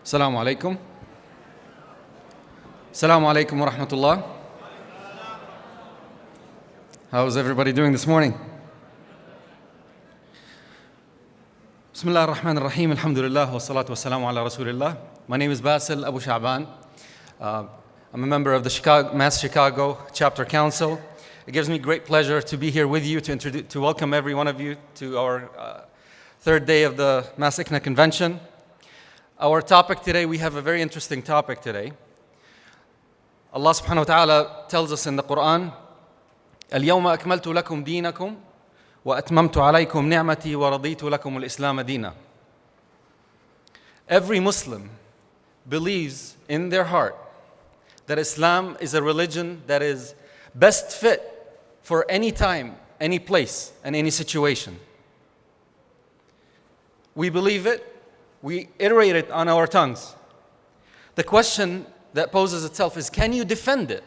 Assalamu alaikum. Assalamu alaikum wa rahmatullah. How's everybody doing this morning? Bismillah ar-Rahman ar-Rahim. Alhamdulillah wa salatu wa salamu ala Rasulillah. My name is Basil Abu Sha'ban. I'm a member of the MAS Chicago Chapter Council. It gives me great pleasure to be here with you to welcome every one of you to our third day of the MAS-ICNA convention. Our topic today, we have a very interesting topic today. Allah subhanahu wa ta'ala tells us in the Quran, اليوم أكملت لكم دينكم وأتممت عليكم نعمتي ورضيت لكم الإسلام دينا. Every Muslim believes in their heart that Islam is a religion that is best fit for any time, any place, and any situation. We believe it. We iterate it on our tongues. The question that poses itself is, can you defend it?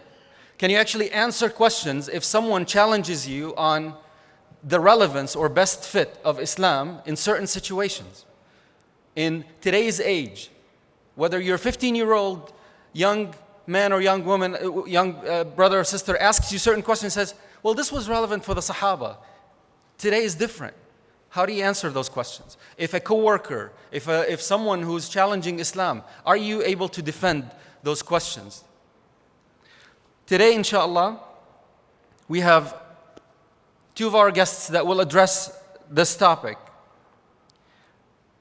Can you actually answer questions if someone challenges you on the relevance or best fit of Islam in certain situations? In today's age, whether you're a 15-year-old young man or young woman, young brother or sister asks you certain questions and says, well, this was relevant for the Sahaba. Today is different. How do you answer those questions? If a coworker, if someone who's challenging Islam, are you able to defend those questions? Today, inshallah, we have two of our guests that will address this topic.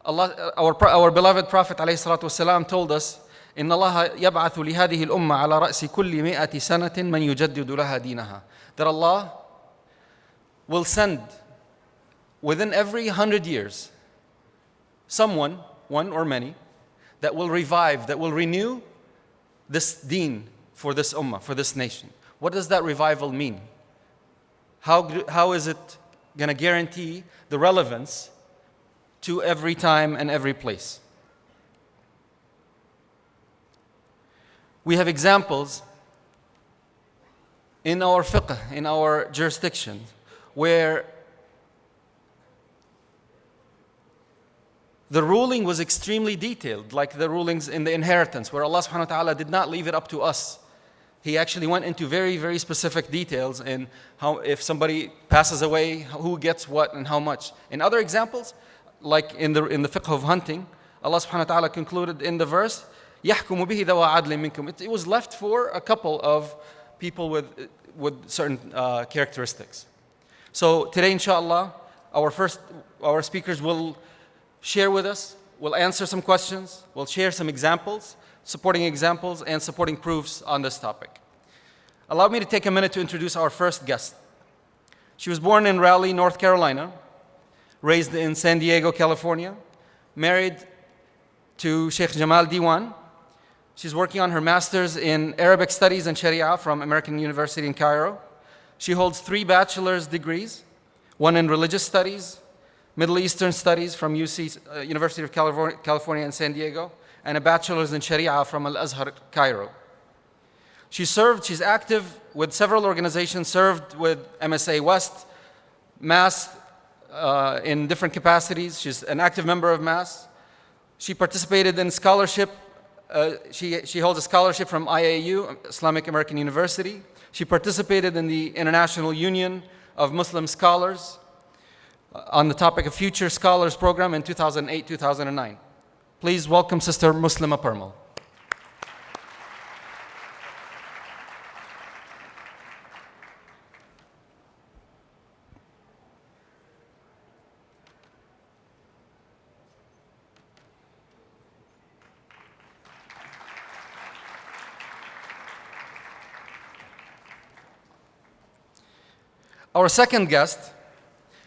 Our beloved Prophet ﷺ told us, إن الله يبعث لهذه الأمة على رأس كل 100 سنة من يجدد لها دينها. That Allah will send within every 100 years, someone, one or many, that will revive, that will renew this deen for this ummah, for this nation. What does that revival mean? How is it going to guarantee the relevance to every time and every place? We have examples in our fiqh, in our jurisdiction, where the ruling was extremely detailed, like the rulings in the inheritance, where Allah subhanahu wa ta'ala did not leave it up to us. He actually went into very, very specific details in how, if somebody passes away, who gets what and how much. In other examples, like in the fiqh of hunting, Allah subhanahu wa ta'ala concluded in the verse, يَحْكُمُ بِهِ ذَوَا عَدْلٍ مِنْكُمْ. It was left for a couple of people with certain characteristics. So today, inshallah, our speakers will share with us, we'll answer some questions, we'll share some examples, supporting examples, and supporting proofs on this topic. Allow me to take a minute to introduce our first guest. She was born in Raleigh, North Carolina, raised in San Diego, California, married to Sheikh Jamal Diwan. She's working on her master's in Arabic Studies and Sharia from American University in Cairo. She holds 3 bachelor's degrees, one in religious studies, Middle Eastern Studies from University of California in San Diego, and a bachelor's in Sharia from Al-Azhar, Cairo. She's active with several organizations, served with MSA West, MAS in different capacities. She's an active member of MAS. She participated in scholarship. She holds a scholarship from IAU, Islamic American University. She participated in the International Union of Muslim Scholars on the topic of Future Scholars Program in 2008-2009. Please welcome Sister Muslema Purmul. Our second guest,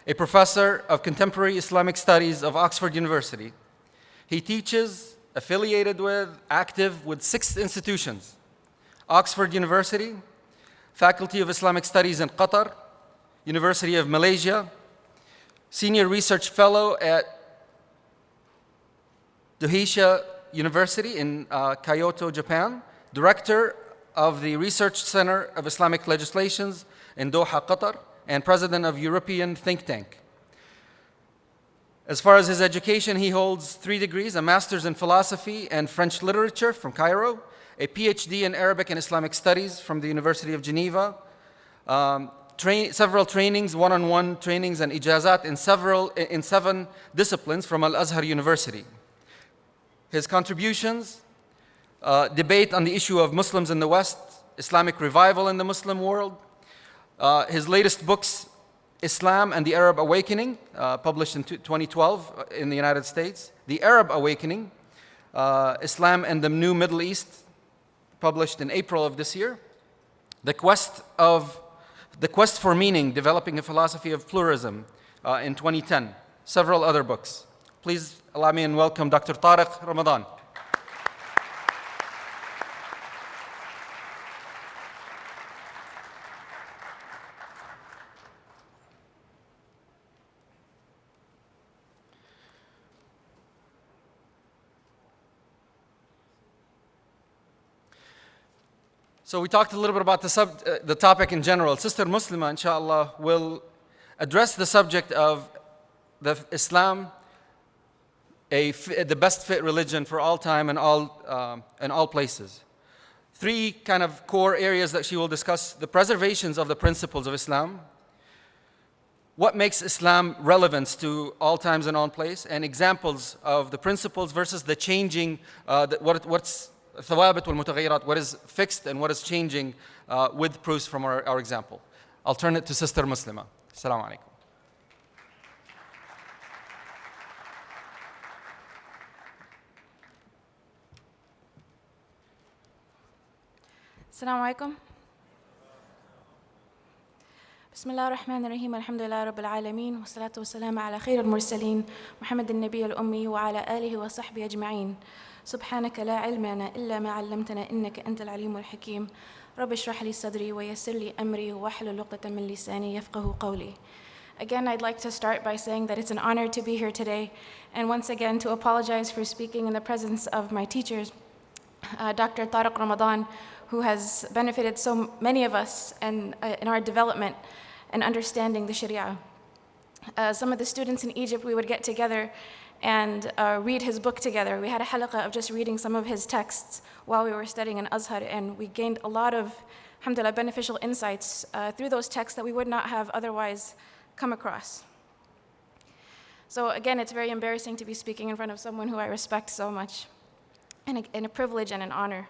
a professor of contemporary Islamic studies of Oxford University. He teaches, affiliated with, active with 6 institutions: Oxford University, Faculty of Islamic Studies in Qatar, University of Malaysia, Senior Research Fellow at Dohisha University in Kyoto, Japan, Director of the Research Center of Islamic Legislations in Doha, Qatar, and President of European Think Tank. As far as his education, he holds 3 degrees, a master's in philosophy and French literature from Cairo, a PhD in Arabic and Islamic studies from the University of Geneva, several trainings, one-on-one trainings and ijazat in 7 disciplines from Al-Azhar University. His contributions, debate on the issue of Muslims in the West, Islamic revival in the Muslim world. His latest books, Islam and the Arab Awakening, published in 2012 in the United States. The Arab Awakening, Islam and the New Middle East, published in April of this year. The Quest for Meaning, Developing a Philosophy of Pluralism, in 2010. Several other books. Please allow me and welcome Dr. Tariq Ramadan. So we talked a little bit about the topic in general. Sister Muslema, inshallah, will address the subject of Islam, the best fit religion for all time and all places. 3 kind of core areas that she will discuss: the preservations of the principles of Islam, what makes Islam relevant to all times and all place, and examples of the principles versus the changing, what's ثوابت والمتغيرات, what is fixed and what is changing, with proofs from our example. I'll turn it to Sister Muslema. Assalamu alaikum. السلام عليكم. بسم الله الرحمن الرحيم الحمد لله رب العالمين والصلاة والسلام على خير المرسلين محمد النبي الأمي وعلى آله وصحبه أجمعين. سبحانك لا علم لنا إلا ما علمتنا إنك أنت العليم الحكيم. رب اشرح لي صدري ويسر لي أمري واحلل عقدة من لساني يفقهوا قولي. Again, I'd like to start by saying that it's an honor to be here today, and once again to apologize for speaking in the presence of my teachers, Dr. Tariq Ramadan, who has benefited so many of us in our development and understanding the Sharia. Some of the students in Egypt, we would get together and read his book together. We had a halaqah of just reading some of his texts while we were studying in Azhar, and we gained a lot of, alhamdulillah, beneficial insights through those texts that we would not have otherwise come across. So again, it's very embarrassing to be speaking in front of someone who I respect so much, and a privilege and an honor.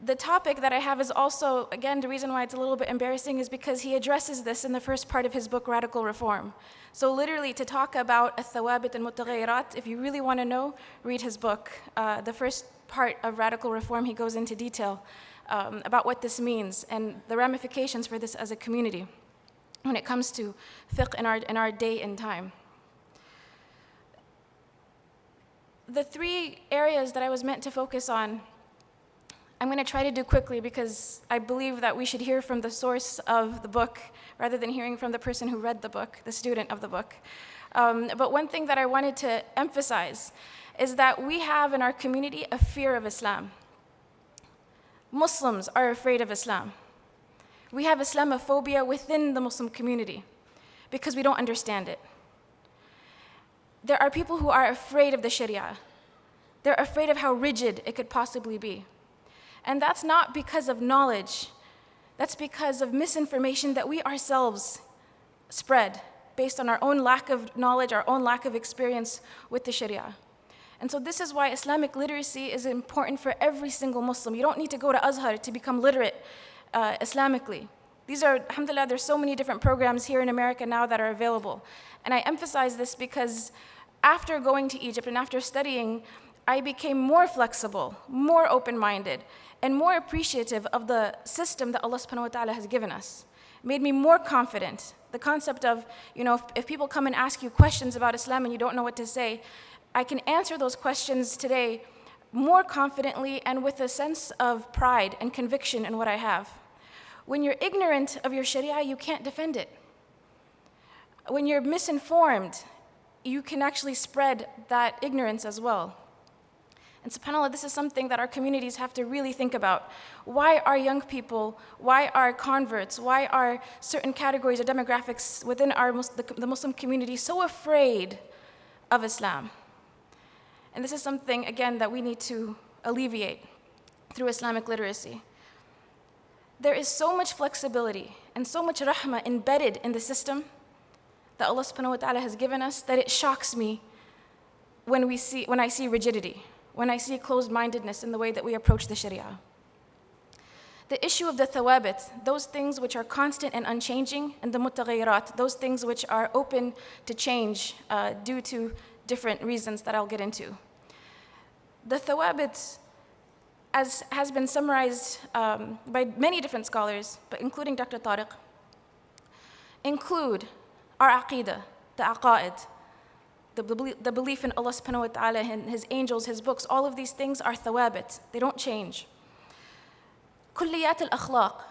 The topic that I have is also, again, the reason why it's a little bit embarrassing is because he addresses this in the first part of his book, Radical Reform. So literally, to talk about الثوابت المتغيرات, if you really want to know, read his book. The first part of Radical Reform, he goes into detail about what this means and the ramifications for this as a community when it comes to fiqh in our day and time. The 3 areas that I was meant to focus on, I'm going to try to do quickly because I believe that we should hear from the source of the book rather than hearing from the person who read the book, the student of the book. But one thing that I wanted to emphasize is that we have in our community a fear of Islam. Muslims are afraid of Islam. We have Islamophobia within the Muslim community because we don't understand it. There are people who are afraid of the Sharia. They're afraid of how rigid it could possibly be. And that's not because of knowledge. That's because of misinformation that we ourselves spread based on our own lack of knowledge, our own lack of experience with the Sharia. And so this is why Islamic literacy is important for every single Muslim. You don't need to go to Azhar to become literate Islamically. These are, alhamdulillah, there's so many different programs here in America now that are available. And I emphasize this because after going to Egypt and after studying, I became more flexible, more open-minded, and more appreciative of the system that Allah subhanahu wa ta'ala has given us. It made me more confident. The concept of, if people come and ask you questions about Islam and you don't know what to say, I can answer those questions today more confidently and with a sense of pride and conviction in what I have. When you're ignorant of your Sharia, you can't defend it. When you're misinformed, you can actually spread that ignorance as well. And subhanAllah, this is something that our communities have to really think about. Why are young people, why are converts, why are certain categories or demographics within the Muslim community so afraid of Islam? And this is something, again, that we need to alleviate through Islamic literacy. There is so much flexibility and so much rahmah embedded in the system that Allah subhanahu wa ta'ala has given us that it shocks me when I see rigidity, when I see closed-mindedness in the way that we approach the Sharia. The issue of the thawabit, those things which are constant and unchanging, and the mutaghayyirat, those things which are open to change due to different reasons that I'll get into. The thawabit, as has been summarized by many different scholars, but including Dr. Tariq, include our aqeedah, the aqaid, the belief in Allah subhanahu wa ta'ala, His angels, His books. All of these things are thawabit. They don't change. Kulliyat al-akhlaq,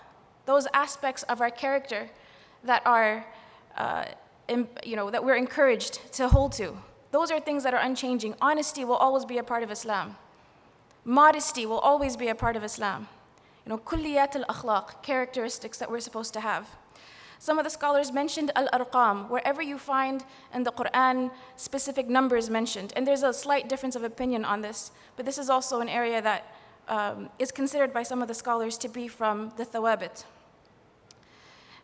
those aspects of our character that are, that we're encouraged to hold to. Those are things that are unchanging. Honesty will always be a part of Islam. Modesty will always be a part of Islam. Kulliyat al-akhlaq, characteristics that we're supposed to have. Some of the scholars mentioned al-arqam, wherever you find in the Quran specific numbers mentioned. And there's a slight difference of opinion on this, but this is also an area that is considered by some of the scholars to be from the thawabit.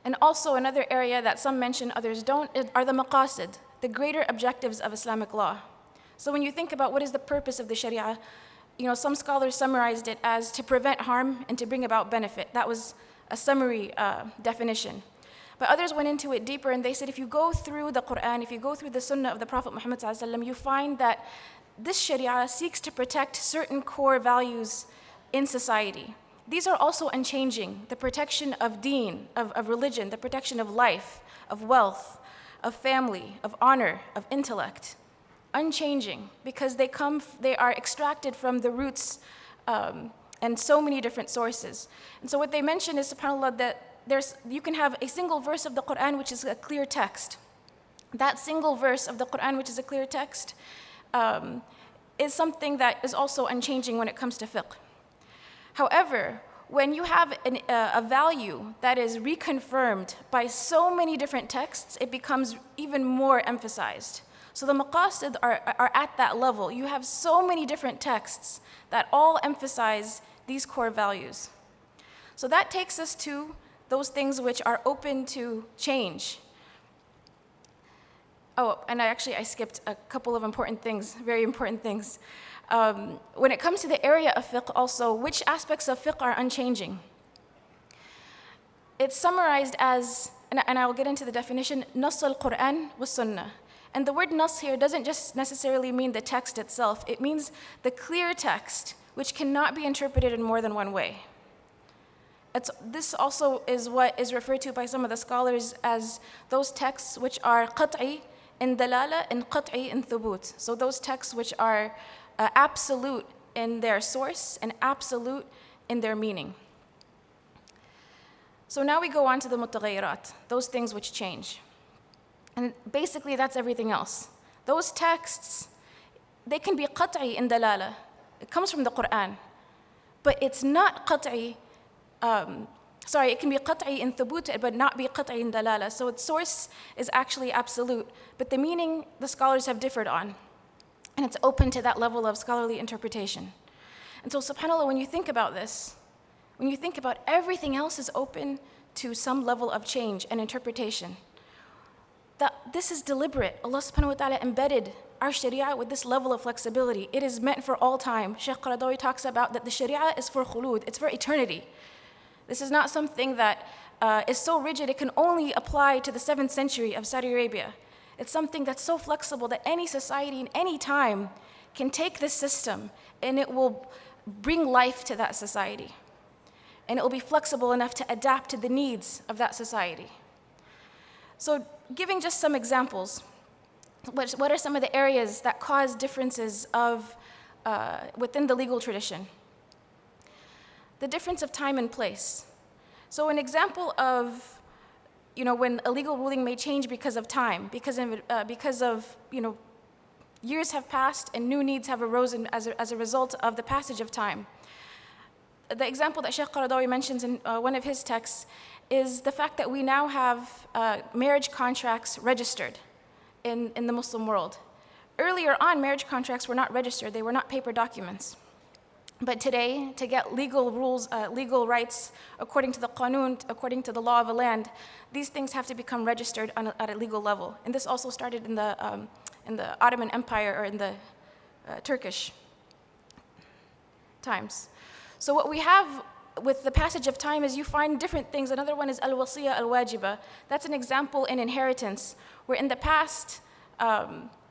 And also another area that some mention, others don't, are the maqasid, the greater objectives of Islamic law. So when you think about what is the purpose of the Sharia, some scholars summarized it as to prevent harm and to bring about benefit. That was a summary definition. But others went into it deeper, and they said if you go through the Quran, if you go through the Sunnah of the Prophet Muhammad ﷺ, you find that this Sharia seeks to protect certain core values in society. These are also unchanging: the protection of deen, of religion, the protection of life, of wealth, of family, of honor, of intellect. Unchanging, because they are extracted from the roots and so many different sources. And so what they mention is, subhanAllah, that you can have a single verse of the Quran which is a clear text. That single verse of the Quran which is a clear text is something that is also unchanging when it comes to fiqh. However, when you have a value that is reconfirmed by so many different texts, it becomes even more emphasized. So the maqasid are at that level. You have so many different texts that all emphasize these core values. So that takes us to those things which are open to change. Oh, and I skipped a couple of important things, very important things. When it comes to the area of fiqh also, which aspects of fiqh are unchanging? It's summarized as, and I'll get into the definition, nas al-Quran wa sunnah. And the word nas here doesn't just necessarily mean the text itself. It means the clear text, which cannot be interpreted in more than one way. This also is what is referred to by some of the scholars as those texts which are qat'i in dalala and qat'i in thubut. So those texts which are absolute in their source and absolute in their meaning. So now we go on to the mutaghayyirat, those things which change. And basically that's everything else. Those texts, they can be qat'i in dalala. It comes from the Quran. But it's not qat'i, it can be qat'i in thubut, but not be qat'i in dalala. So its source is actually absolute, but the meaning the scholars have differed on. And it's open to that level of scholarly interpretation. And so subhanAllah, when you think about this, when you think about everything else is open to some level of change and interpretation, that this is deliberate. Allah subhanahu wa ta'ala embedded our sharia with this level of flexibility. It is meant for all time. Shaykh Qaradawi talks about that the sharia is for khulud, it's for eternity. This is not something that is so rigid it can only apply to the 7th century of Saudi Arabia. It's something that's so flexible that any society in any time can take this system and it will bring life to that society. And it will be flexible enough to adapt to the needs of that society. So giving just some examples, what are some of the areas that cause differences within the legal tradition? The difference of time and place. So an example of when a legal ruling may change because of time, because of Years have passed and new needs have arisen as a result of the passage of time. The example that Sheikh Qaradawi mentions in one of his texts is the fact that we now have marriage contracts registered in the Muslim world. Earlier on, marriage contracts were not registered, they were not paper documents. But today, to get legal rules, legal rights according to the Qanun, according to the law of a land, these things have to become registered at a legal level. And this also started in the Ottoman Empire or in the Turkish times. So what we have with the passage of time is you find different things. Another one is al-wasiyya al-wajiba. That's an example in inheritance, where in the past,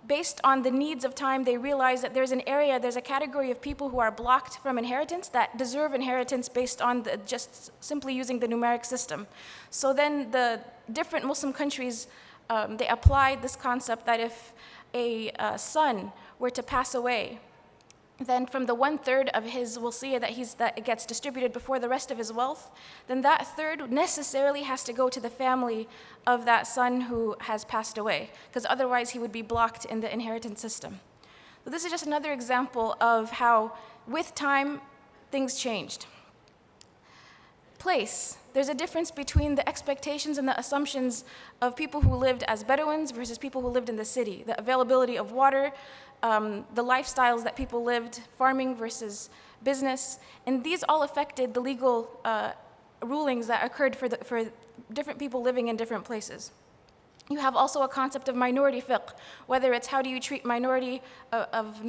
based on the needs of time, they realize that there's a category of people who are blocked from inheritance that deserve inheritance based on just simply using the numeric system. So then the different Muslim countries, they applied this concept that if a son were to pass away, then from the 1/3 of his wasiyah that gets distributed before the rest of his wealth, then that third necessarily has to go to the family of that son who has passed away, because otherwise he would be blocked in the inheritance system. So this is just another example of how, with time, things changed. Place. There's a difference between the expectations and the assumptions of people who lived as Bedouins versus people who lived in the city. The availability of water, the lifestyles that people lived, farming versus business, and these all affected the legal rulings that occurred for different people living in different places. You have also a concept of minority fiqh, whether it's how do you treat minority of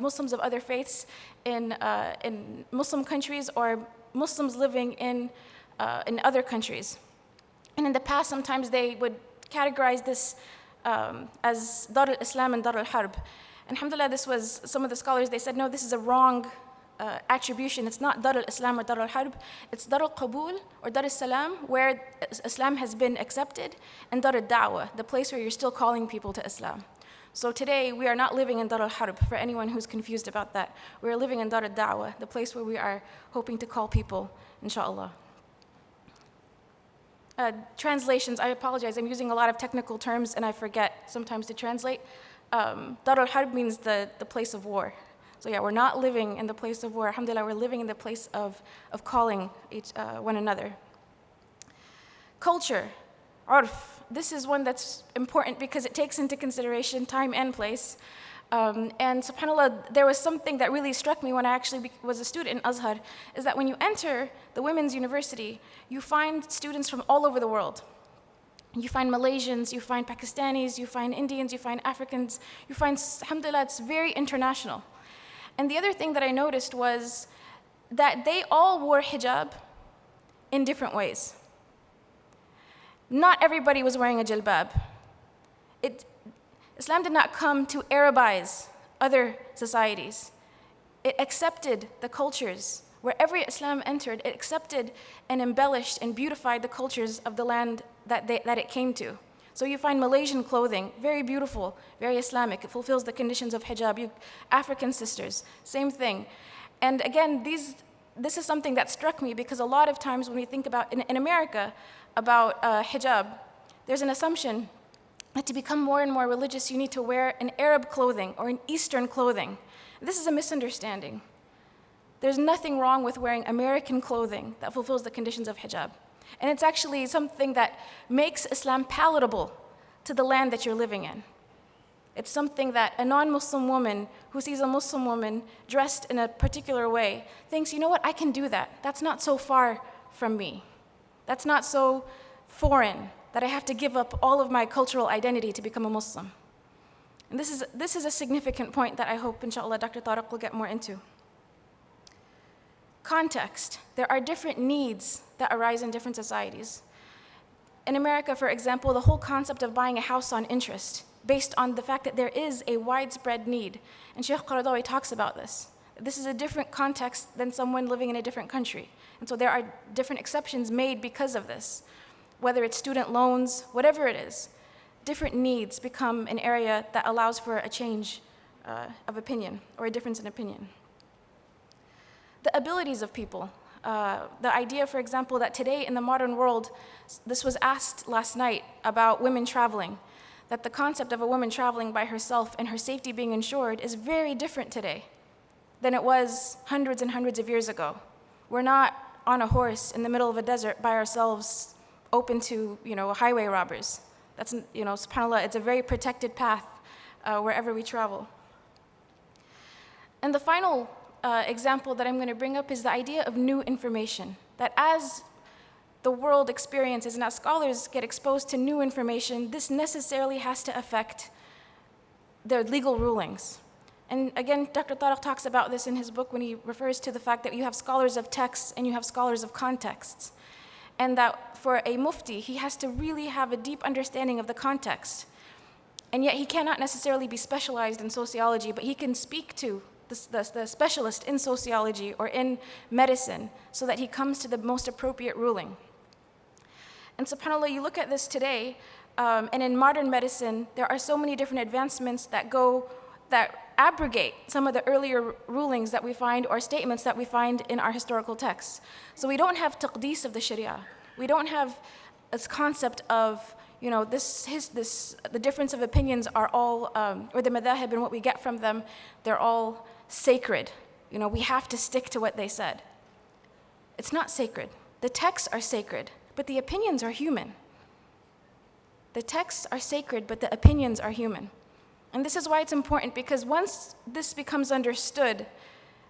Muslims of other faiths in Muslim countries or Muslims living in other countries. And in the past, sometimes they would categorize this as Dar al-Islam and Dar al-Harb. And alhamdulillah, this was, some of the scholars, they said, no, this is a wrong attribution. It's not Dar al-Islam or Dar al-Harb. It's Dar al-Qabul or Dar al-Salam, where Islam has been accepted, and Dar al-Dawah, the place where you're still calling people to Islam. So today, we are not living in Dar al-Harb, for anyone who's confused about that. We are living in Dar al-Dawah, the place where we are hoping to call people, inshallah. Translations, I apologize, I'm using a lot of technical terms and I forget sometimes to translate. Dar al-Harb means the place of war. So yeah, we're not living in the place of war. Alhamdulillah, we're living in the place of calling one another. Culture, urf. This is one that's important because it takes into consideration time and place. And subhanAllah, there was something that really struck me when I actually was a student in Azhar, is that when you enter the women's university, you find students from all over the world. You find Malaysians, you find Pakistanis, you find Indians, you find Africans, you find, alhamdulillah, it's very international. And the other thing that I noticed was that they all wore hijab in different ways. Not everybody was wearing a jilbab. Islam did not come to Arabize other societies. It accepted the cultures. Wherever Islam entered, it accepted and embellished and beautified the cultures of the land that it came to. So you find Malaysian clothing, very beautiful, very Islamic. It fulfills the conditions of hijab. African sisters, same thing. And again, this is something that struck me because a lot of times when we think about, in America, about hijab, there's an assumption that to become more and more religious, you need to wear an Arab clothing or an Eastern clothing. This is a misunderstanding. There's nothing wrong with wearing American clothing that fulfills the conditions of hijab. And it's actually something that makes Islam palatable to the land that you're living in. It's something that a non-Muslim woman who sees a Muslim woman dressed in a particular way thinks, you know what, I can do that. That's not so far from me. That's not so foreign that I have to give up all of my cultural identity to become a Muslim. And this is a significant point that I hope, inshallah, Dr. Tariq will get more into. Context. There are different needs that arise in different societies. In America, for example, the whole concept of buying a house on interest, based on the fact that there is a widespread need. And Sheikh Qaradawi talks about this. This is a different context than someone living in a different country. And so there are different exceptions made because of this. Whether it's student loans, whatever it is, different needs become an area that allows for a change of opinion or a difference in opinion. The abilities of people. The idea, for example, that today in the modern world, this was asked last night about women traveling. that the concept of a woman traveling by herself and her safety being ensured is very different today than it was hundreds and hundreds of years ago. We're not on a horse in the middle of a desert by ourselves, open to highway robbers. That's, subhanAllah, it's a very protected path wherever we travel. And the final example that I'm going to bring up is the idea of new information. That as the world experiences and as scholars get exposed to new information, this necessarily has to affect their legal rulings. And again, Dr. Tariq talks about this in his book when he refers to the fact that you have scholars of texts and you have scholars of contexts. And that for a mufti, he has to really have a deep understanding of the context. And yet he cannot necessarily be specialized in sociology, but he can speak to the specialist in sociology or in medicine so that he comes to the most appropriate ruling. And subhanAllah, you look at this today, and in modern medicine, there are so many different advancements that abrogate some of the earlier rulings that we find or statements that we find in our historical texts. So we don't have taqdees of the Sharia. We don't have this concept of, the difference of opinions are all, or the madhahib and what we get from them, they're all sacred. We have to stick to what they said. It's not sacred. The texts are sacred, but the opinions are human. The texts are sacred, but the opinions are human. And this is why it's important, because once this becomes understood,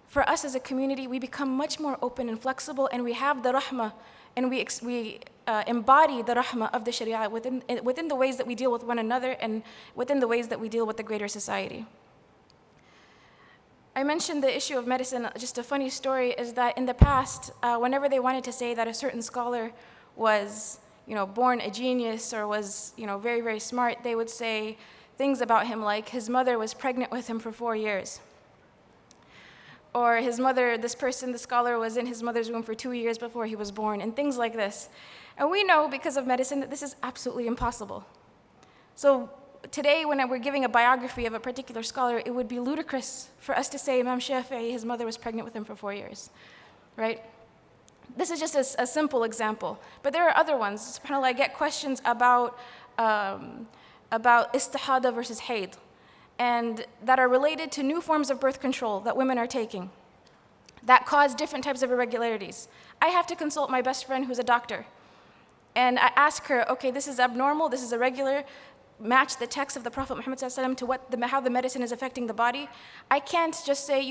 for us as a community, we become much more open and flexible, and we have the rahmah, and we embody the rahmah of the Sharia within the ways that we deal with one another and within the ways that we deal with the greater society. I mentioned the issue of medicine. Just a funny story is that in the past, whenever they wanted to say that a certain scholar was, born a genius or was, very, very smart, they would say things about him like his mother was pregnant with him for 4 years. Or his mother, this person, the scholar, was in his mother's womb for 2 years before he was born, and things like this. And we know because of medicine that this is absolutely impossible. So today, when we're giving a biography of a particular scholar, it would be ludicrous for us to say Imam Shafi'i, his mother was pregnant with him for 4 years, right? This is just a simple example. But there are other ones. SubhanAllah, I get questions about istihada versus hayd, and that are related to new forms of birth control that women are taking that cause different types of irregularities. I have to consult my best friend who's a doctor, and I ask her, okay, this is abnormal, this is irregular, match the text of the Prophet Muhammad ﷺ to how the medicine is affecting the body. I can't just say,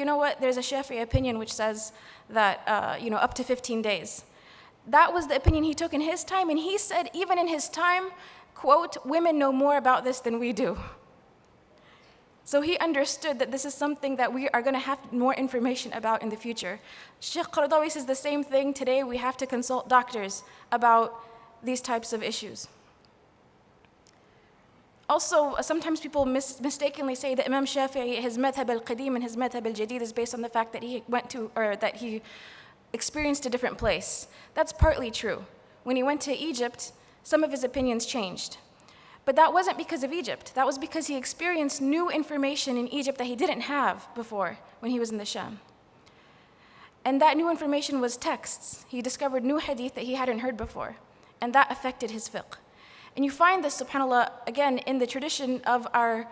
there's a Shafi'i opinion which says that, up to 15 days. That was the opinion he took in his time, and he said, even in his time, quote, women know more about this than we do. So he understood that this is something that we are going to have more information about in the future. Sheikh Qaradawi says the same thing. Today we have to consult doctors about these types of issues. Also, sometimes people mistakenly say that Imam Shafi'i, his madhab al-qadim and his madhab al-jadid is based on the fact that he experienced a different place. That's partly true. When he went to Egypt, some of his opinions changed. But that wasn't because of Egypt. That was because he experienced new information in Egypt that he didn't have before when he was in the Sham. And that new information was texts. He discovered new hadith that he hadn't heard before, and that affected his fiqh. And you find this, subhanAllah, again, in the tradition of our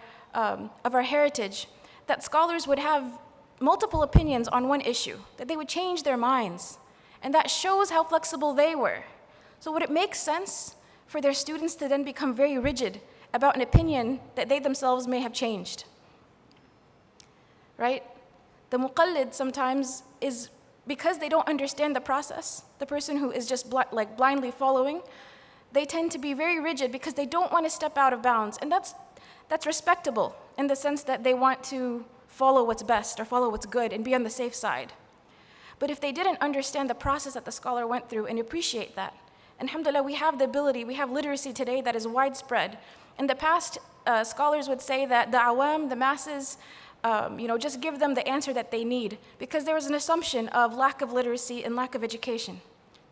heritage, that scholars would have multiple opinions on one issue, that they would change their minds. And that shows how flexible they were. So would it make sense for their students to then become very rigid about an opinion that they themselves may have changed? Right? The muqallid sometimes is, because they don't understand the process, the person who is just blindly following, they tend to be very rigid because they don't want to step out of bounds. And that's respectable in the sense that they want to follow what's best or follow what's good and be on the safe side. But if they didn't understand the process that the scholar went through and appreciate that, alhamdulillah, we have the ability, we have literacy today that is widespread. In the past, scholars would say that the awam, the masses, just give them the answer that they need, because there was an assumption of lack of literacy and lack of education.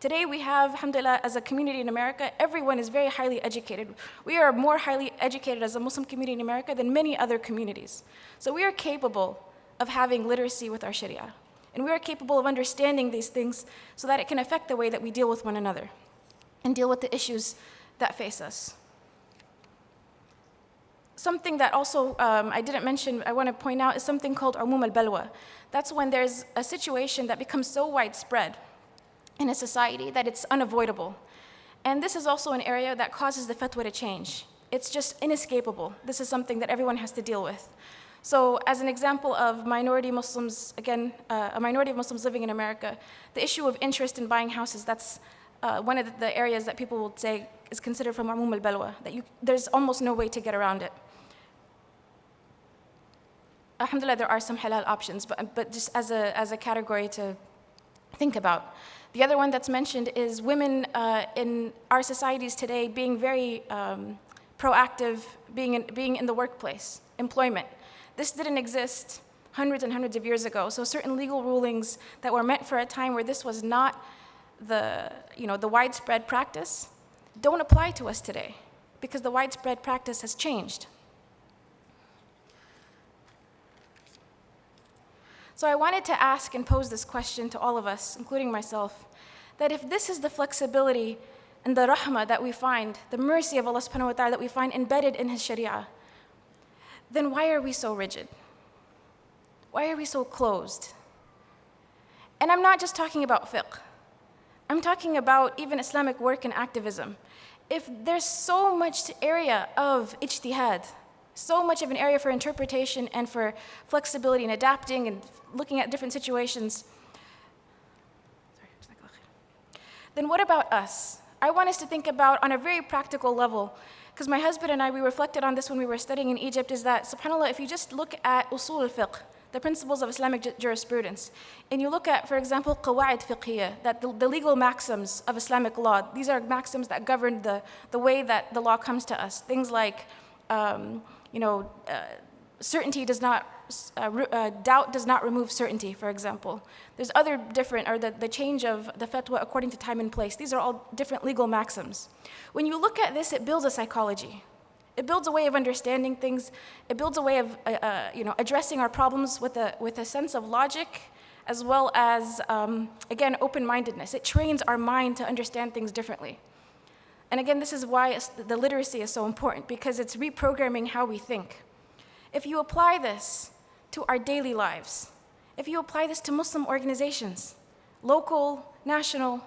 Today we have, alhamdulillah, as a community in America, everyone is very highly educated. We are more highly educated as a Muslim community in America than many other communities. So we are capable of having literacy with our Sharia. And we are capable of understanding these things so that it can affect the way that we deal with one another and deal with the issues that face us. something that also I didn't mention, I want to point out, is something called umum al-balwa. That's when there's a situation that becomes so widespread in a society that it's unavoidable. And this is also an area that causes the fatwa to change. It's just inescapable. This is something that everyone has to deal with. So as an example of minority Muslims, again, a minority of Muslims living in America, the issue of interest in buying houses, that's one of the areas that people would say is considered from umum al-balwa, that there's almost no way to get around it. Alhamdulillah, there are some halal options, but just as a category to think about. The other one that's mentioned is women in our societies today being very proactive, being in the workplace, employment. This didn't exist hundreds and hundreds of years ago. So certain legal rulings that were meant for a time where this was not the widespread practice don't apply to us today because the widespread practice has changed. So I wanted to ask and pose this question to all of us, including myself, that if this is the flexibility and the rahmah that we find, the mercy of Allah subhanahu wa ta'ala that we find embedded in His sharia, then why are we so rigid? Why are we so closed? And I'm not just talking about fiqh. I'm talking about even Islamic work and activism. If there's so much area of ijtihad, so much of an area for interpretation and for flexibility and adapting and looking at different situations, then what about us? I want us to think about on a very practical level, because my husband and I, we reflected on this when we were studying in Egypt, is that, subhanAllah, if you just look at usul al-fiqh, the principles of Islamic jurisprudence, and you look at, for example, qawa'id fiqhiyya, that the legal maxims of Islamic law, these are maxims that govern the way that the law comes to us. Things like, certainty does not, doubt does not remove certainty, for example. There's other different, or the change of the fatwa according to time and place. These are all different legal maxims. When you look at this, it builds a psychology. It builds a way of understanding things. It builds a way of addressing our problems with a sense of logic, as well as, again, open-mindedness. It trains our mind to understand things differently. And again, this is why the literacy is so important, because it's reprogramming how we think. If you apply this to our daily lives, if you apply this to Muslim organizations, local, national,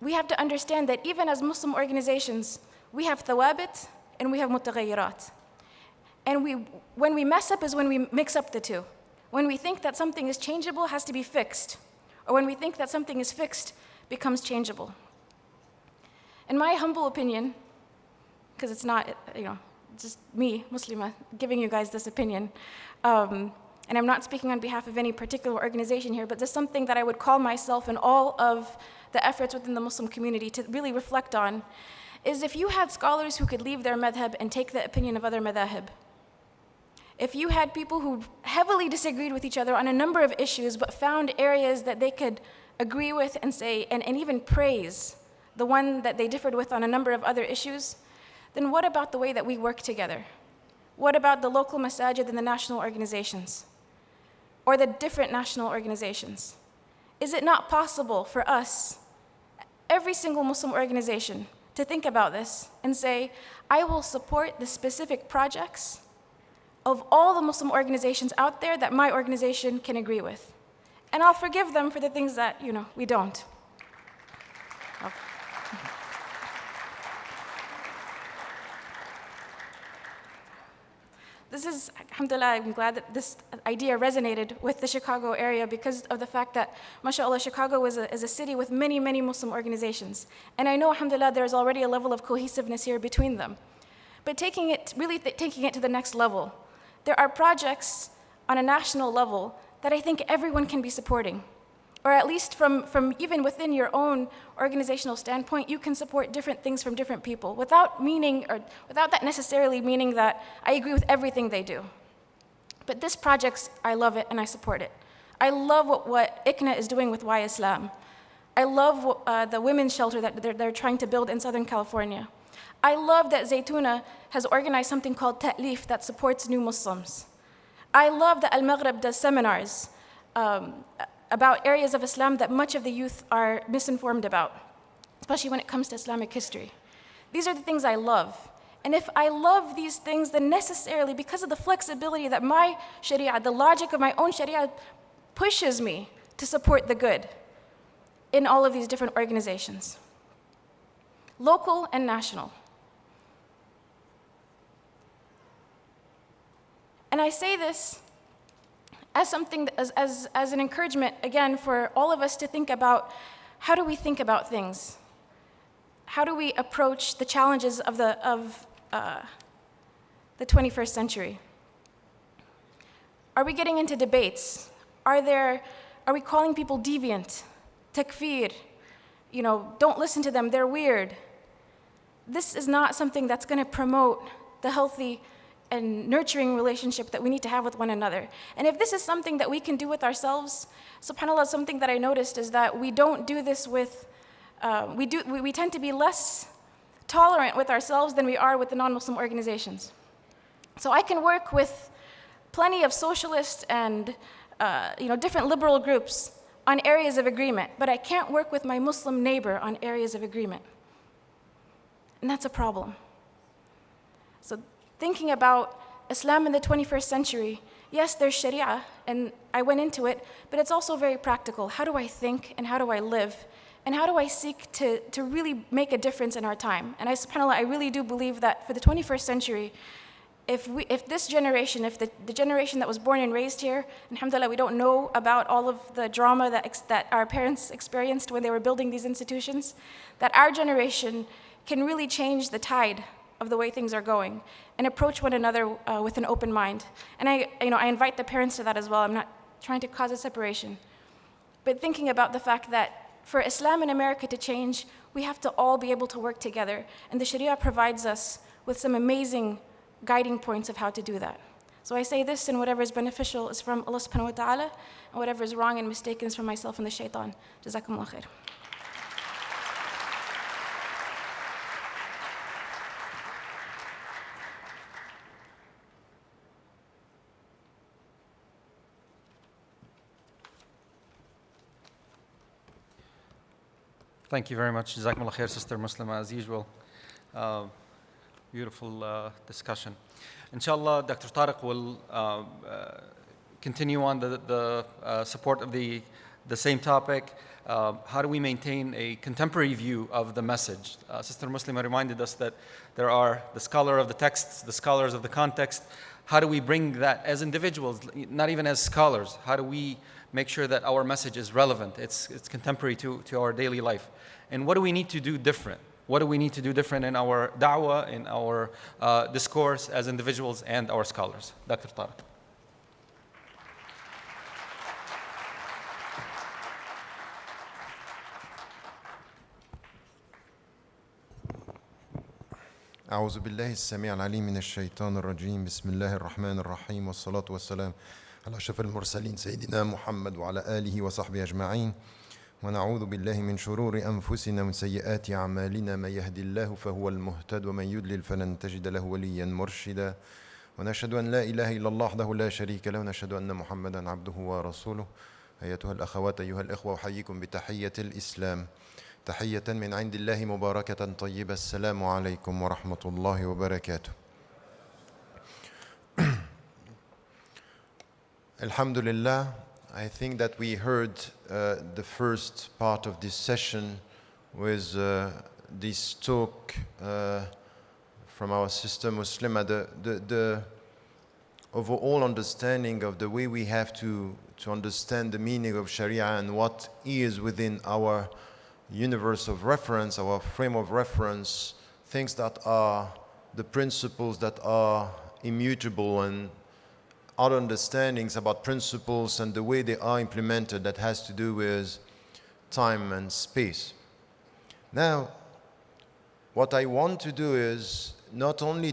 we have to understand that even as Muslim organizations, we have thawabit and we have mutaghayyirat. And when we mess up is when we mix up the two. When we think that something is changeable, has to be fixed. Or when we think that something is fixed, becomes changeable. In my humble opinion, because it's not, just me, Muslema, giving you guys this opinion, and I'm not speaking on behalf of any particular organization here, but this is something that I would call myself and all of the efforts within the Muslim community to really reflect on, is if you had scholars who could leave their madhab and take the opinion of other madhahib, if you had people who heavily disagreed with each other on a number of issues but found areas that they could agree with and say, and even praise the one that they differed with on a number of other issues, then what about the way that we work together? What about the local masajid and the national organizations? Or the different national organizations? Is it not possible for us, every single Muslim organization, to think about this and say, I will support the specific projects of all the Muslim organizations out there that my organization can agree with. And I'll forgive them for the things that, we don't. This is, alhamdulillah, I'm glad that this idea resonated with the Chicago area because of the fact that, mashallah, Chicago is a city with many, many Muslim organizations. And I know, alhamdulillah, there's already a level of cohesiveness here between them. But taking it to the next level, there are projects on a national level that I think everyone can be supporting. Or at least from even within your own organizational standpoint, you can support different things from different people without that necessarily meaning that I agree with everything they do. But this project, I love it and I support it. I love what ICNA is doing with Why Islam. I love the women's shelter that they're trying to build in Southern California. I love that Zaytuna has organized something called Ta'lif that supports new Muslims. I love that Al-Maghrib does seminars about areas of Islam that much of the youth are misinformed about, especially when it comes to Islamic history. These are the things I love. And if I love these things, then necessarily, because of the flexibility that my sharia, the logic of my own sharia, pushes me to support the good in all of these different organizations, local and national. And I say this as something, as an encouragement, again, for all of us to think about, how do we think about things? How do we approach the challenges of the 21st century? Are we getting into debates? Are we calling people deviant, takfir? Don't listen to them, they're weird. This is not something that's going to promote the healthy and nurturing relationship that we need to have with one another. And if this is something that we can do with ourselves, subhanAllah, something that I noticed is that we don't do this with, we tend to be less tolerant with ourselves than we are with the non-Muslim organizations. So I can work with plenty of socialist and different liberal groups on areas of agreement, but I can't work with my Muslim neighbor on areas of agreement. And that's a problem. So thinking about Islam in the 21st century, yes, there's Sharia, and I went into it, but it's also very practical. How do I think, and how do I live? And how do I seek to really make a difference in our time? And subhanAllah, I really do believe that for the 21st century, if this generation, if the generation that was born and raised here, alhamdulillah, we don't know about all of the drama that our parents experienced when they were building these institutions, that our generation can really change the tide of the way things are going and approach one another with an open mind. And I invite the parents to that as well. I'm not trying to cause a separation. But thinking about the fact that for Islam in America to change, we have to all be able to work together. And the Sharia provides us with some amazing guiding points of how to do that. So I say this, and whatever is beneficial is from Allah subhanahu wa ta'ala, and whatever is wrong and mistaken is from myself and the shaitan. Jazakumullah khair. Thank you very much. Jazakumullah khair, Sister Muslema, as usual. Beautiful discussion. Inshallah, Dr. Tariq will continue on the support of the same topic. How do we maintain a contemporary view of the message? Sister Muslema reminded us that there are the scholar of the texts, the scholars of the context. How do we bring that as individuals, not even as scholars? How do we make sure that our message is relevant, it's contemporary to our daily life? And what do we need to do different? What do we need to do different in our dawah, in our discourse as individuals and our scholars? Dr. Tariq. أعوذ بالله السميع العليم من الشيطان الرجيم بسم الله الرحمن الرحيم والصلاة والسلام على أشرف المرسلين سيدنا محمد وعلى آله وصحبه أجمعين ونعوذ بالله من شرور أنفسنا ومن سيئات أعمالنا من يهدي الله فهو المهتد ومن يضلل فلن تجد له وليا مرشدا ونشهد أن لا إله إلا الله وحده لا شريك له ونشهد أن محمدا عبده ورسوله أيتها الأخوات أيها الإخوة أحييكم بتحية الإسلام تحية من عند الله مباركة طيبة السلام عليكم ورحمة الله وبركاته. Alhamdulillah, I think that we heard the first part of this session with this talk from our sister Muslema, the overall understanding of the way we have to understand the meaning of Sharia and what is within our universe of reference, our frame of reference, things that are the principles that are immutable and other understandings about principles and the way they are implemented that has to do with time and space. Now, what I want to do is not only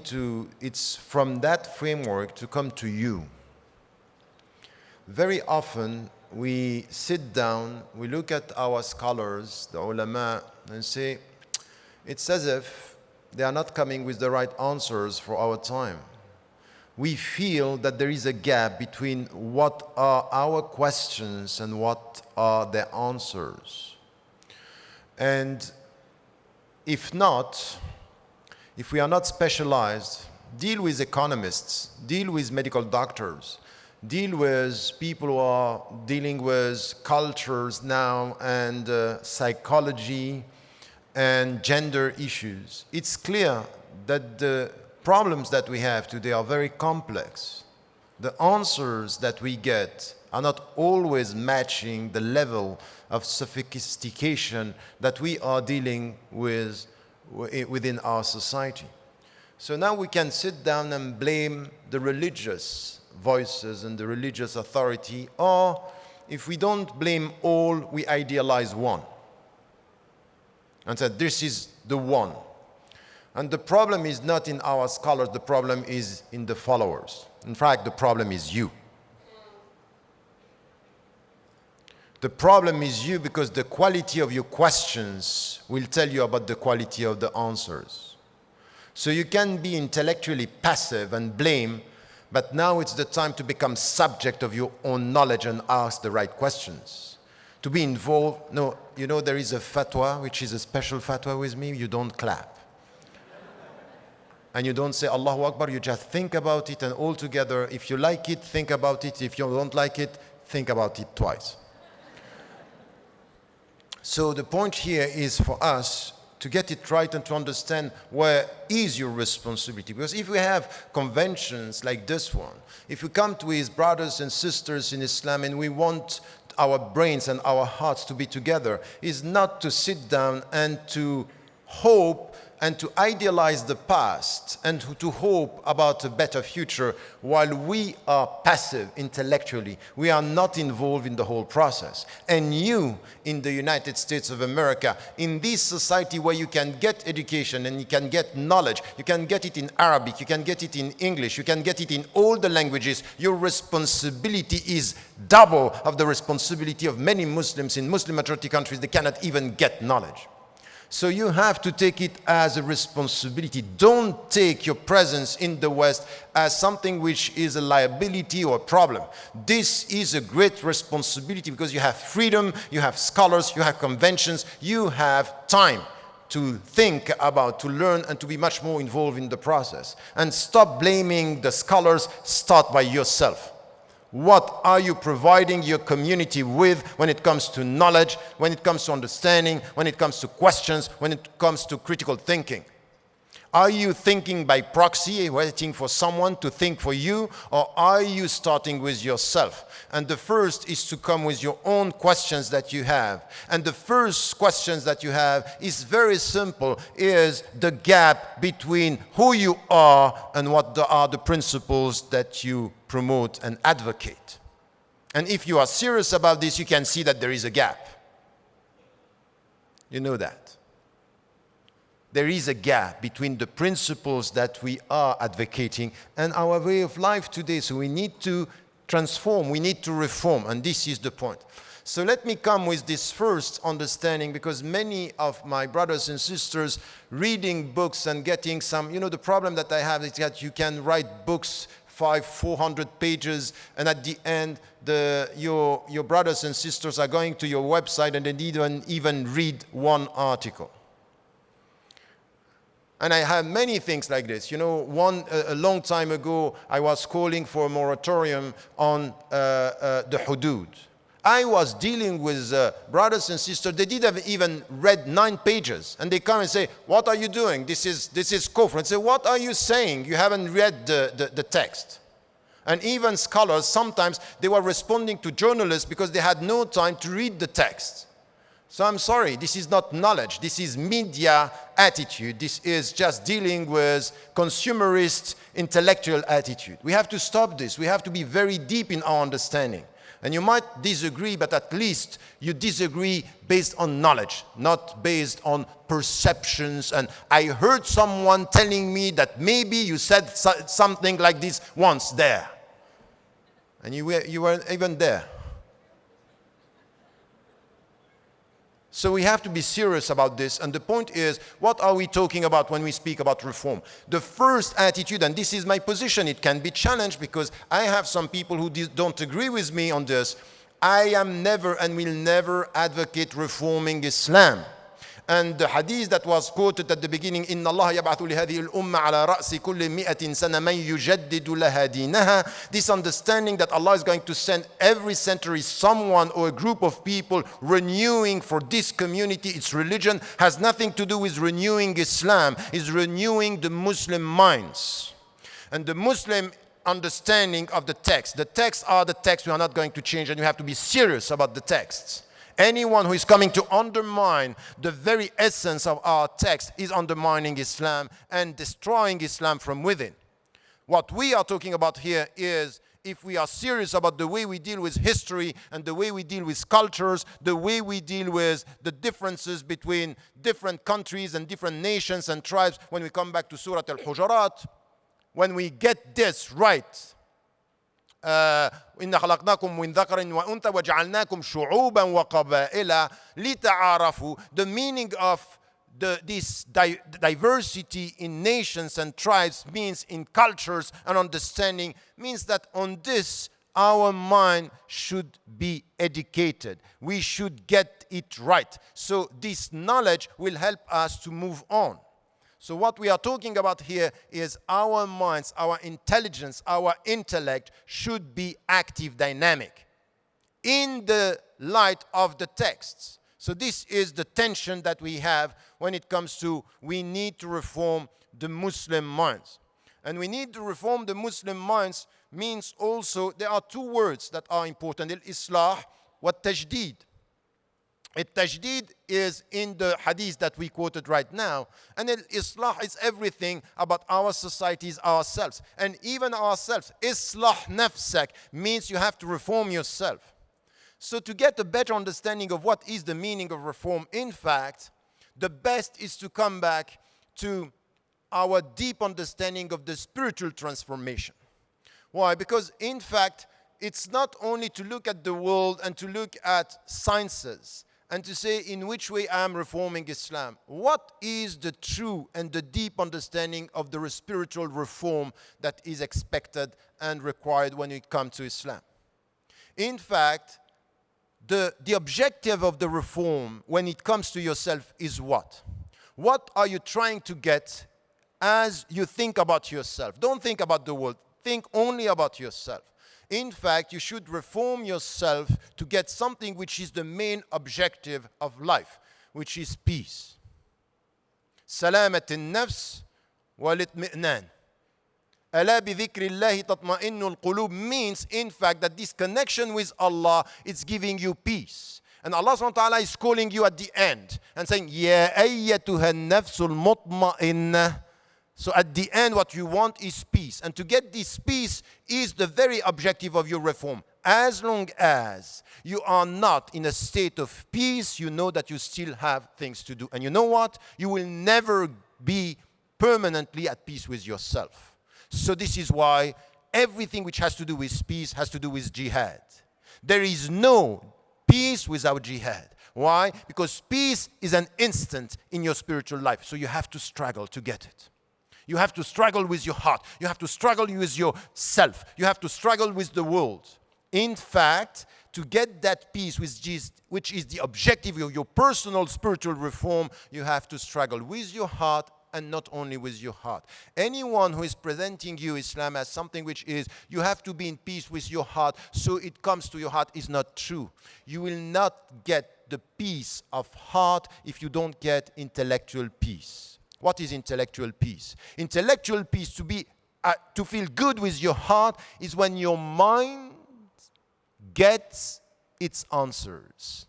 it's from that framework to come to you. Very often, we sit down, we look at our scholars, the ulama, and say, it's as if they are not coming with the right answers for our time. We feel that there is a gap between what are our questions and what are their answers. And if not, if we are not specialized, deal with economists, deal with medical doctors, deal with people who are dealing with cultures now and psychology and gender issues. It's clear that the problems that we have today are very complex. The answers that we get are not always matching the level of sophistication that we are dealing with within our society. So now we can sit down and blame the religious voices and the religious authority, or if we don't blame all, we idealize one and say this is the one. And the problem is not in our scholars, the problem is in the followers. In fact, the problem is you. The problem is you, because the quality of your questions will tell you about the quality of the answers. So you can be intellectually passive and blame, but now it's the time to become subject of your own knowledge and ask the right questions. To be involved. No, you know, there is a fatwa, which is a special fatwa with me. You don't clap. And you don't say Allahu Akbar, you just think about it, and all together, if you like it, think about it. If you don't like it, think about it twice. So the point here is for us to get it right and to understand where is your responsibility. Because if we have conventions like this one, if we come to his brothers and sisters in Islam and we want our brains and our hearts to be together, is not to sit down and to hope and to idealize the past and to hope about a better future while we are passive intellectually. We are not involved in the whole process. And you, in the United States of America, in this society where you can get education and you can get knowledge, you can get it in Arabic, you can get it in English, you can get it in all the languages, your responsibility is double of the responsibility of many Muslims in Muslim majority countries. They cannot even get knowledge. So you have to take it as a responsibility. Don't take your presence in the West as something which is a liability or a problem. This is a great responsibility because you have freedom, you have scholars, you have conventions, you have time to think about, to learn, and to be much more involved in the process. And stop blaming the scholars, start by yourself. What are you providing your community with when it comes to knowledge, when it comes to understanding, when it comes to questions, when it comes to critical thinking? Are you thinking by proxy, waiting for someone to think for you, or are you starting with yourself? And the first is to come with your own questions that you have. And the first questions that you have is very simple, is the gap between who you are and what are the principles that you promote and advocate. And if you are serious about this, you can see that there is a gap. You know that. There is a gap between the principles that we are advocating and our way of life today. So we need to transform, we need to reform, and this is the point. So let me come with this first understanding, because many of my brothers and sisters reading books and getting some, the problem that I have is that you can write books 400 pages, and at the end, your brothers and sisters are going to your website and they didn't even read one article. And I have many things like this. A long time ago, I was calling for a moratorium on the hudud. I was dealing with brothers and sisters. They didn't even read 9 pages. And they come and say, what are you doing? This is kufr. And say, what are you saying? You haven't read the text. And even scholars, sometimes they were responding to journalists because they had no time to read the text. So I'm sorry, this is not knowledge. This is media attitude. This is just dealing with consumerist intellectual attitude. We have to stop this. We have to be very deep in our understanding. And you might disagree, but at least you disagree based on knowledge, not based on perceptions. And I heard someone telling me that maybe you said something like this once there. And you weren't even there. So we have to be serious about this. And the point is, what are we talking about when we speak about reform? The first attitude, and this is my position, it can be challenged because I have some people who don't agree with me on this. I am never and will never advocate reforming Islam. And the hadith that was quoted at the beginning, إِنَّ اللَّهَ يَبْعَثُ لِهَذِهِ الْأُمَّةِ عَلَى رَأْسِ كُلِّ مِئَةٍ سَنَةٍ مَنْ يُجَدِّدُ لَهَا دِينَهَا. This understanding that Allah is going to send every century someone or a group of people renewing for this community its religion has nothing to do with renewing Islam. It's renewing the Muslim minds. And the Muslim understanding of the text. The texts are the texts. We are not going to change, and you have to be serious about the texts. Anyone who is coming to undermine the very essence of our text is undermining Islam and destroying Islam from within. What we are talking about here is, if we are serious about the way we deal with history and the way we deal with cultures, the way we deal with the differences between different countries and different nations and tribes, when we come back to Surah Al-Hujurat, when we get this right, إِنَّ خَلَقْنَاكُمْ مِنْ ذَكَرٍ وَأُنْثَى وَجَعَلْنَاكُمْ شُعُوبًا وَقَبَائِلًا لِتَعَارَفُوا. The meaning of this diversity in nations and tribes means in cultures and understanding, means that on this our mind should be educated. We should get it right. So this knowledge will help us to move on. So what we are talking about here is our minds, our intelligence, our intellect should be active, dynamic in the light of the texts. So this is the tension that we have when it comes to we need to reform the Muslim minds. And we need to reform the Muslim minds means also there are two words that are important, al-islah wa tajdeed. Al-tajdeed is in the hadith that we quoted right now. And al-islah is everything about our societies, ourselves. And even ourselves. Islah nafsak means you have to reform yourself. So to get a better understanding of what is the meaning of reform, in fact, the best is to come back to our deep understanding of the spiritual transformation. Why? Because in fact, it's not only to look at the world and to look at sciences and to say in which way I am reforming Islam. What is the true and the deep understanding of the spiritual reform that is expected and required when it comes to Islam? In fact, the objective of the reform when it comes to yourself is what? What are you trying to get as you think about yourself? Don't think about the world. Think only about yourself. In fact, you should reform yourself to get something which is the main objective of life, which is peace. سلامة النفس والاطمئنان. ألا بذكر الله تطمئن القلوب means, in fact, that this connection with Allah is giving you peace. And Allah subhanahu wa ta'ala is calling you at the end and saying, يا أيتها النفس المطمئنة. So at the end, what you want is peace. And to get this peace is the very objective of your reform. As long as you are not in a state of peace, you know that you still have things to do. And you know what? You will never be permanently at peace with yourself. So this is why everything which has to do with peace has to do with jihad. There is no peace without jihad. Why? Because peace is an instant in your spiritual life. So you have to struggle to get it. You have to struggle with your heart. You have to struggle with yourself. You have to struggle with the world. In fact, to get that peace, which is the objective of your personal spiritual reform, you have to struggle with your heart and not only with your heart. Anyone who is presenting you Islam as something which is, you have to be in peace with your heart, so it comes to your heart, is not true. You will not get the peace of heart if you don't get intellectual peace. What is intellectual peace? Intellectual peace, to feel good with your heart, is when your mind gets its answers.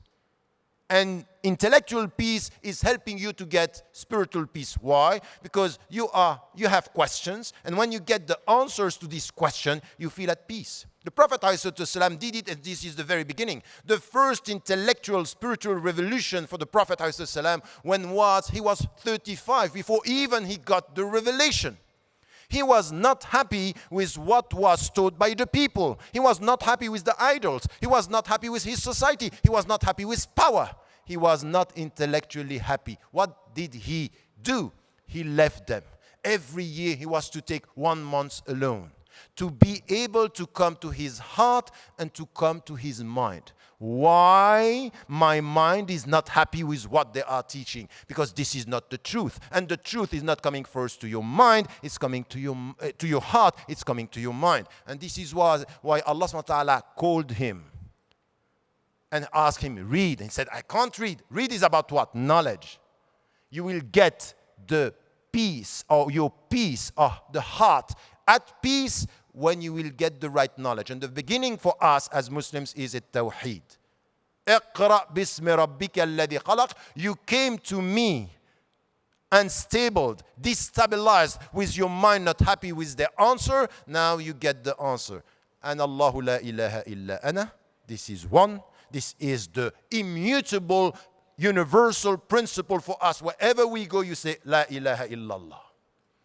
And intellectual peace is helping you to get spiritual peace. Why? Because you have questions, and when you get the answers to this question, you feel at peace. The Prophet ﷺ did it, and this is the very beginning. The first intellectual spiritual revolution for the Prophet ﷺ he was 35, before even he got the revelation. He was not happy with what was taught by the people. He was not happy with the idols. He was not happy with his society. He was not happy with power. He was not intellectually happy. What did he do? He left them. Every year he was to take 1 month alone. to be able to come to his heart and to come to his mind. Why my mind is not happy with what they are teaching? Because this is not the truth. And the truth is not coming first to your mind, it's coming to your heart, it's coming to your mind. And this is why Allah subhanahu wa ta'ala called him and asked him, read. And he said, I can't read. Read is about what? Knowledge. You will get the peace, or your peace, or the heart at peace when you will get the right knowledge. And the beginning for us as Muslims is at Tawheed. اقرأ باسم ربك الذي خلق. You came to me unstable, destabilized, with your mind not happy with the answer. Now you get the answer. And Allahu la ilaha illa ana. This is one. This is the immutable, universal principle for us. Wherever we go, you say la ilaha illallah.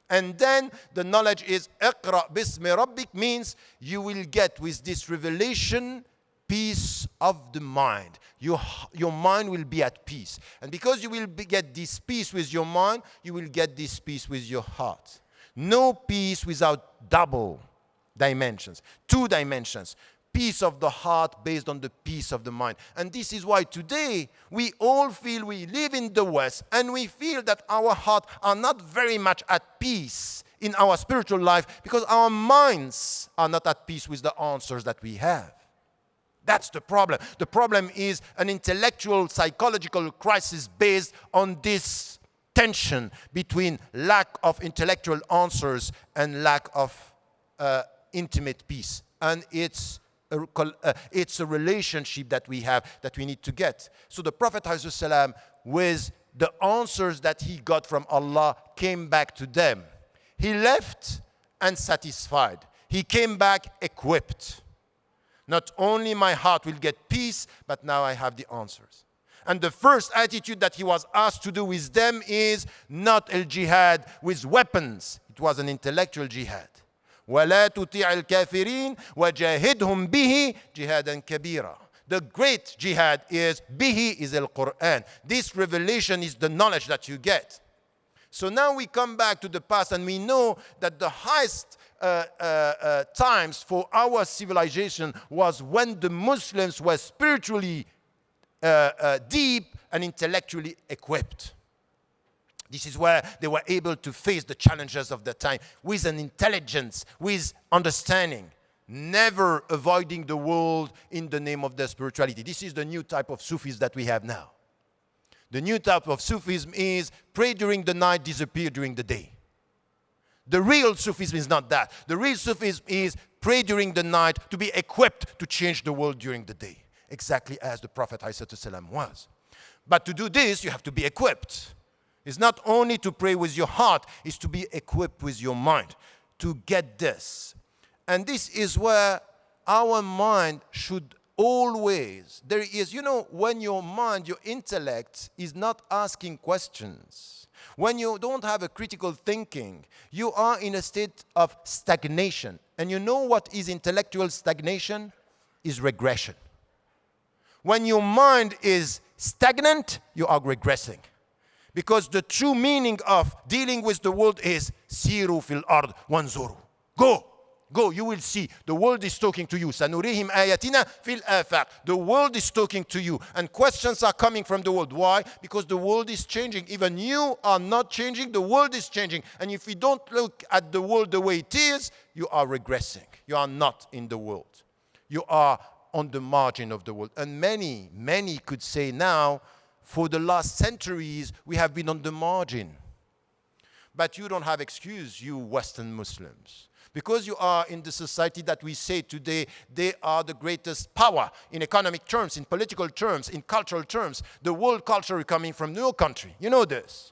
And then the knowledge is اقرأ باسم ربك, means you will get with this revelation peace of the mind. Your mind will be at peace. And because you will get this peace with your mind, you will get this peace with your heart. No peace without double dimensions, 2 dimensions. Peace of the heart based on the peace of the mind. And this is why today we all feel we live in the West and we feel that our hearts are not very much at peace in our spiritual life because our minds are not at peace with the answers that we have. That's the problem. The problem is an intellectual, psychological crisis based on this tension between lack of intellectual answers and lack of intimate peace. And it's a relationship that we have that we need to get. So the Prophet ﷺ, with the answers that he got from Allah, came back to them. He left unsatisfied. He came back equipped. Not only my heart will get peace, but now I have the answers. And the first attitude that he was asked to do with them is not al-jihad with weapons. It was an intellectual jihad. وَلَا تُطِيعِ الْكَافِرِينَ وَجَاهِدْهُمْ بِهِ جِهَادًا كَبِيرًا. The great jihad is bihi is al-Quran. This revelation is the knowledge that you get. So now we come back to the past and we know that the highest times for our civilization was when the Muslims were spiritually deep and intellectually equipped. This is where they were able to face the challenges of the time with an intelligence, with understanding, never avoiding the world in the name of their spirituality. This is the new type of Sufis that we have now. The new type of Sufism is pray during the night, disappear during the day. The real Sufism is not that. The real Sufism is pray during the night to be equipped to change the world during the day, exactly as the Prophet ﷺ was. But to do this, you have to be equipped. It's not only to pray with your heart, it's to be equipped with your mind to get this. And this is where our mind should always, there is, when your mind, your intellect is not asking questions, when you don't have a critical thinking, you are in a state of stagnation. And you know what is intellectual stagnation? Is regression. When your mind is stagnant, you are regressing. Because the true meaning of dealing with the world is siru fil ard wanzuru. Go, you will see. The world is talking to you. Sanurihim ayatina fil afaq. The world is talking to you. And questions are coming from the world. Why? Because the world is changing. Even you are not changing. The world is changing. And if you don't look at the world the way it is, you are regressing. You are not in the world. You are on the margin of the world. And many could say now, for the last centuries, we have been on the margin. But you don't have excuse, you Western Muslims. Because you are in the society that we say today, they are the greatest power in economic terms, in political terms, in cultural terms. The world culture is coming from your country. You know this.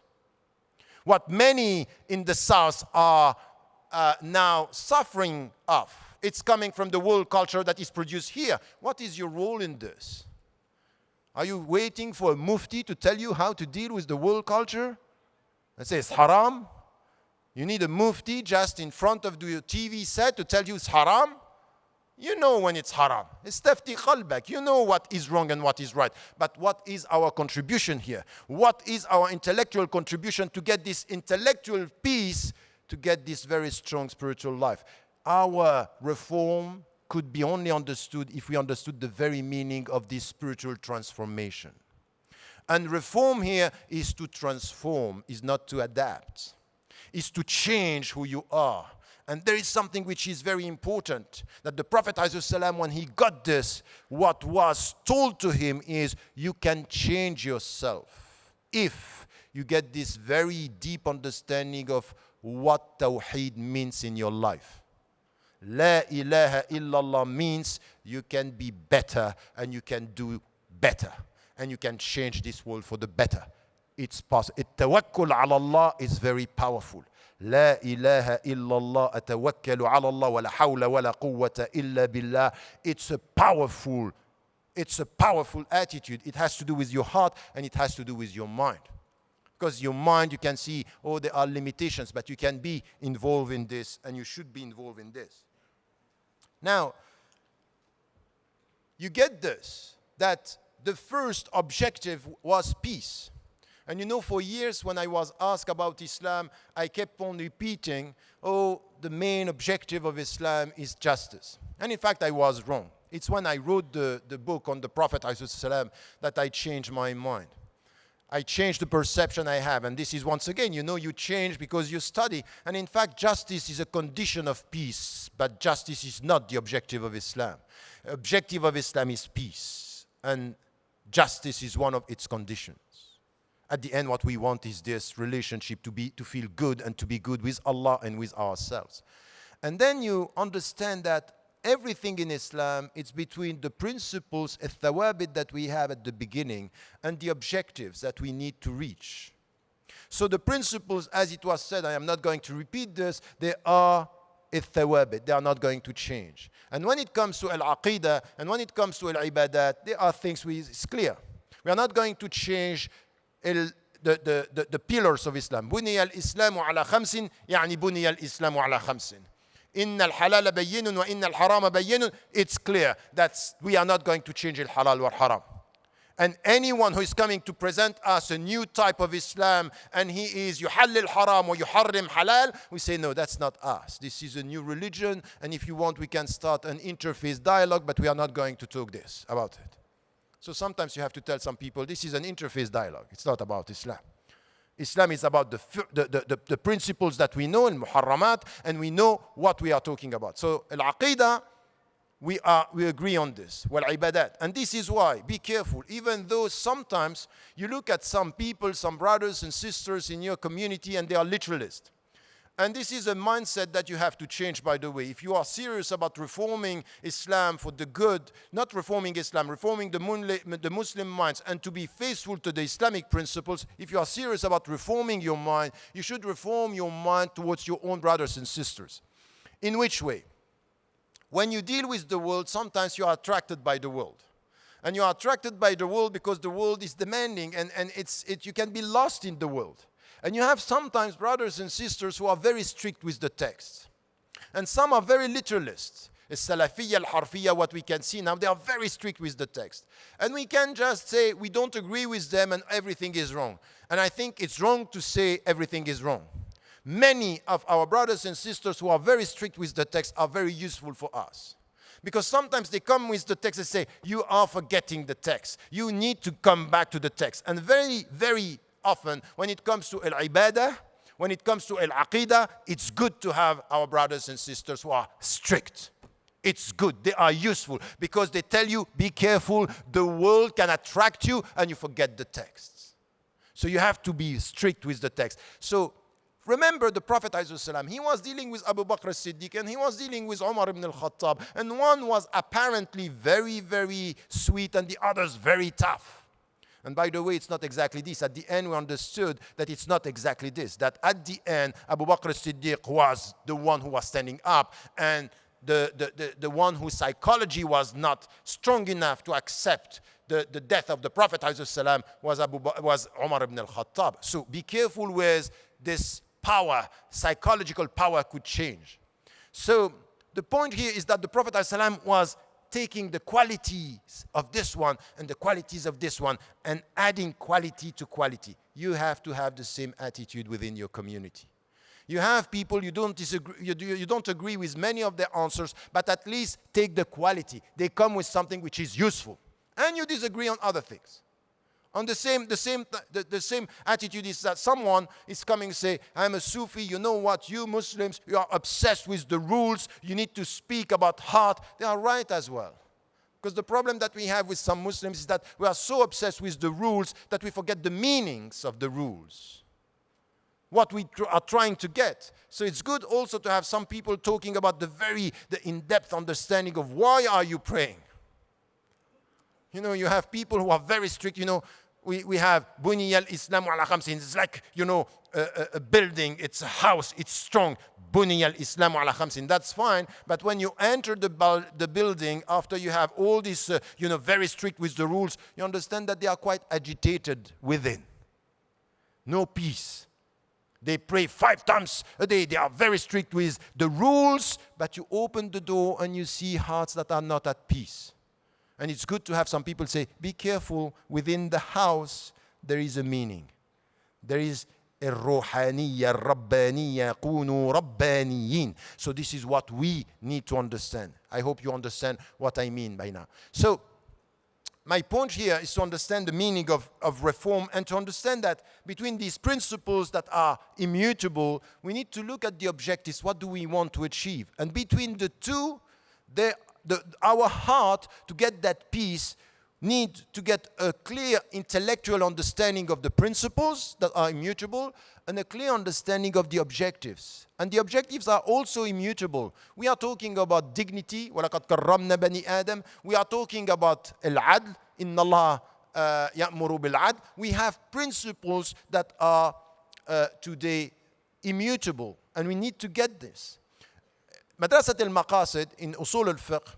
What many in the South are now suffering of, it's coming from the world culture that is produced here. What is your role in this? Are you waiting for a mufti to tell you how to deal with the world culture? And say it's haram? You need a mufti just in front of your TV set to tell you it's haram? You know when it's haram. Istafti qalbak. You know what is wrong and what is right. But what is our contribution here? What is our intellectual contribution to get this intellectual peace, to get this very strong spiritual life? our reform could be only understood if we understood the very meaning of this spiritual transformation. And reform here is to transform, is not to adapt, is to change who you are. And there is something which is very important, that the Prophet ﷺ, when he got this, what was told to him is, you can change yourself if you get this very deep understanding of what Tawheed means in your life. La ilaha illallah means you can be better and you can do better and you can change this world for the better. It's possible. Tawakkul ala Allah is very powerful. La ilaha illallah atawakkalu ala Allah wa la hawla wa la quwwata illa billah. It's a powerful attitude. It has to do with your heart and it has to do with your mind. Because your mind, you can see, oh, there are limitations, but you can be involved in this and you should be involved in this. Now, you get this, that the first objective was peace. And you know, for years when I was asked about Islam, I kept on repeating, oh, the main objective of Islam is justice. And in fact, I was wrong. It's when I wrote the book on the Prophet ﷺ that I changed my mind. I changed the perception I have. And this is once again, you know, you change because you study. And in fact, justice is a condition of peace. But justice is not the objective of Islam. The objective of Islam is peace. And justice is one of its conditions. At the end, what we want is this relationship to feel good and to be good with Allah and with ourselves. And then you understand that everything in Islam, it's between the principles, al-thawabit that we have at the beginning, and the objectives that we need to reach. So the principles, as it was said, I am not going to repeat this, they are al-thawabit, they are not going to change. And when it comes to al-aqidah, and when it comes to al-ibadat, there are things it's clear. We are not going to change the pillars of Islam. بني الإسلام على خمس يعني بني الإسلام على خمس. إن الحلال بين وإن الحرام بين. It's clear that we are not going to change الحلال والحرام. And anyone who is coming to present us a new type of Islam and he is يحلل حرام ويحرم حلال, we say no, that's not us. This is a new religion, and if you want we can start an interfaith dialogue, but we are not going to talk about it. So sometimes you have to tell some people, this is an interfaith dialogue. It's not about Islam. Islam is about the principles that we know, al-muharramat, and we know what we are talking about. So al-aqidah, we agree on this. Wal-ibadat. And this is why, be careful. Even though sometimes you look at some people, some brothers and sisters in your community, and they are literalists. And this is a mindset that you have to change, by the way. If you are serious about reforming Islam for the good, not reforming Islam, reforming the Muslim minds, and to be faithful to the Islamic principles, if you are serious about reforming your mind, you should reform your mind towards your own brothers and sisters. In which way? When you deal with the world, sometimes you are attracted by the world. And you are attracted by the world because the world is demanding, and you can be lost in the world. And you have sometimes brothers and sisters who are very strict with the text. And some are very literalists. As-Salafiyya, al-Harfiyya, what we can see now, they are very strict with the text. And we can just say we don't agree with them and everything is wrong. And I think it's wrong to say everything is wrong. Many of our brothers and sisters who are very strict with the text are very useful for us. Because sometimes they come with the text and say, you are forgetting the text. You need to come back to the text. And very, very often, when it comes to al-ibadah, when it comes to al-aqidah, it's good to have our brothers and sisters who are strict. It's good. They are useful because they tell you, be careful, the world can attract you and you forget the texts. So you have to be strict with the text. So remember the Prophet ﷺ, he was dealing with Abu Bakr as-Siddiq and he was dealing with Umar ibn al-Khattab. And one was apparently very, very sweet and the others very tough. And by the way, it's not exactly this. At the end, we understood that it's not exactly this. That at the end, Abu Bakr as-Siddiq was the one who was standing up, and the one whose psychology was not strong enough to accept the death of the Prophet ﷺ was Umar ibn al-Khattab. So be careful with this power. Psychological power could change. So the point here is that the Prophet ﷺ was taking the qualities of this one and the qualities of this one and adding quality to quality. You have to have the same attitude within your community. You have people you don't disagree, you don't agree with many of their answers, but at least take the quality. They come with something which is useful. And you disagree on other things. On the same attitude is that someone is coming and say, I'm a Sufi, you know what, you Muslims, you are obsessed with the rules, you need to speak about heart. They are right as well. Because the problem that we have with some Muslims is that we are so obsessed with the rules that we forget the meanings of the rules. What we are trying to get. So it's good also to have some people talking about the in-depth understanding of why are you praying. You know, you have people who are very strict, you know, we have Buniya al-Islam ala khamsin. It's like, you know, a building, it's a house, it's strong. Buniya al-Islam ala khamsin. That's fine. But when you enter the building, after you have all this, you know, very strict with the rules, you understand that they are quite agitated within. No peace. They pray 5 times a day. They are very strict with the rules. But you open the door and you see hearts that are not at peace. And it's good to have some people say, be careful, within the house, there is a meaning. There is الروحانية الربانية كونوا ربانيين. So this is what we need to understand. I hope you understand what I mean by now. So my point here is to understand the meaning of reform and to understand that between these principles that are immutable, we need to look at the objectives. What do we want to achieve? And between the two, our heart, to get that peace, need to get a clear intellectual understanding of the principles that are immutable and a clear understanding of the objectives. And the objectives are also immutable. We are talking about dignity. وَلَقَدْ كَرَّمْنَا بَنِي آدَمَ. We are talking about al-adl. إِنَّ اللَّهَ يَأْمُرُ بِالْعَدْلِ. We have principles that are today immutable. And we need to get this. Madrasat al-Maqasid in Usul al-Fiqh,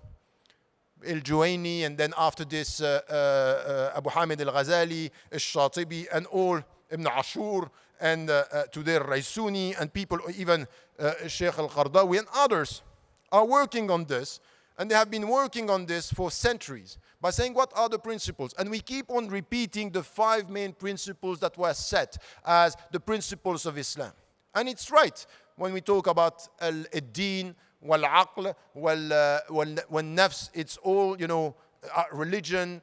al-Juwayni, and then after this Abu Hamid al-Ghazali, al-Shatibi, and all Ibn Ashur, and today Raisuni, and people, even Sheikh al-Qardawi and others are working on this. And they have been working on this for centuries by saying what are the principles. And we keep on repeating the 5 main principles that were set as the principles of Islam. And it's right when we talk about al-din, wal-aql, wal-nafs. It's all, you know, religion,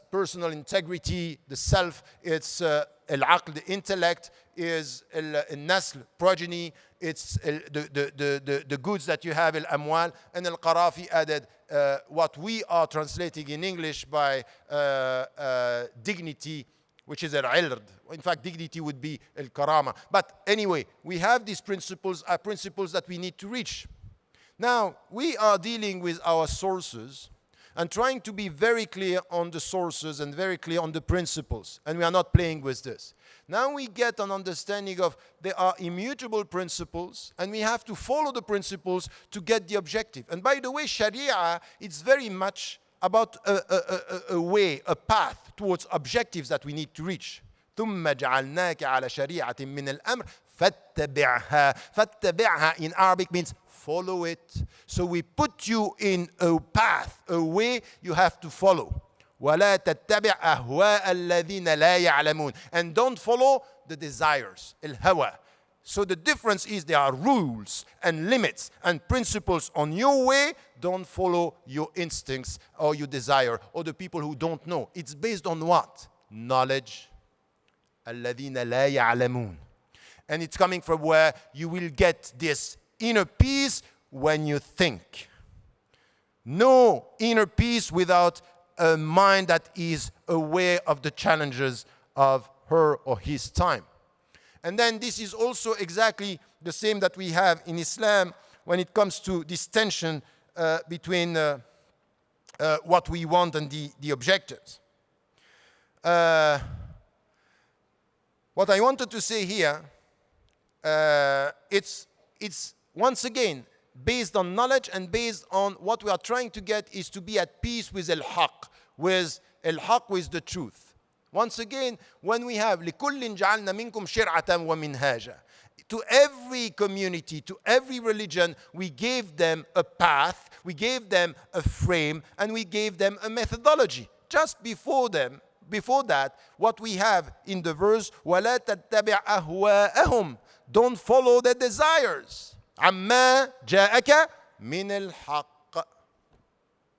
personal integrity, the self. It's al-aql, the intellect, is al-nasl, progeny. It's the goods that you have, al-amwal. And al-Qarafi added what we are translating in English by dignity, which is al-ilrd. In fact, dignity would be al-karama. But anyway, we have these principles, are principles that we need to reach. Now, we are dealing with our sources and trying to be very clear on the sources and very clear on the principles. And we are not playing with this. Now we get an understanding of there are immutable principles and we have to follow the principles to get the objective. And by the way, Sharia, it's very much about a way, a path towards objectives that we need to reach. ثم جعلناك على شريعة من الأمر فاتبعها. فاتبعها in Arabic means follow it. So we put you in a path, a way you have to follow. ولا تتبع أهواء الذين لا يعلمون. And don't follow the desires, الهوى. So the difference is there are rules and limits and principles on your way. Don't follow your instincts or your desire or the people who don't know. It's based on what? Knowledge. الذين لا يعلمون. And it's coming from where you will get this inner peace when you think. No inner peace without a mind that is aware of the challenges of her or his time. And then this is also exactly the same that we have in Islam when it comes to this tension between what we want and the objectives. What I wanted to say here, it's once again based on knowledge and based on what we are trying to get is to be at peace with al-haq, with the truth. Once again, when we have لِكُلٍّ جَعَلْنَا مِنْكُمْ شِرْعَةً وَمِنْهَاجًا, to every community, to every religion, we gave them a path, we gave them a frame, and we gave them a methodology. Just before that, what we have in the verse, وَلَا تَتَّبِعْ أَهْوَاءَهُمْ, don't follow their desires. عَمَّا جَاءَكَ مِنَ الْحَقِّ.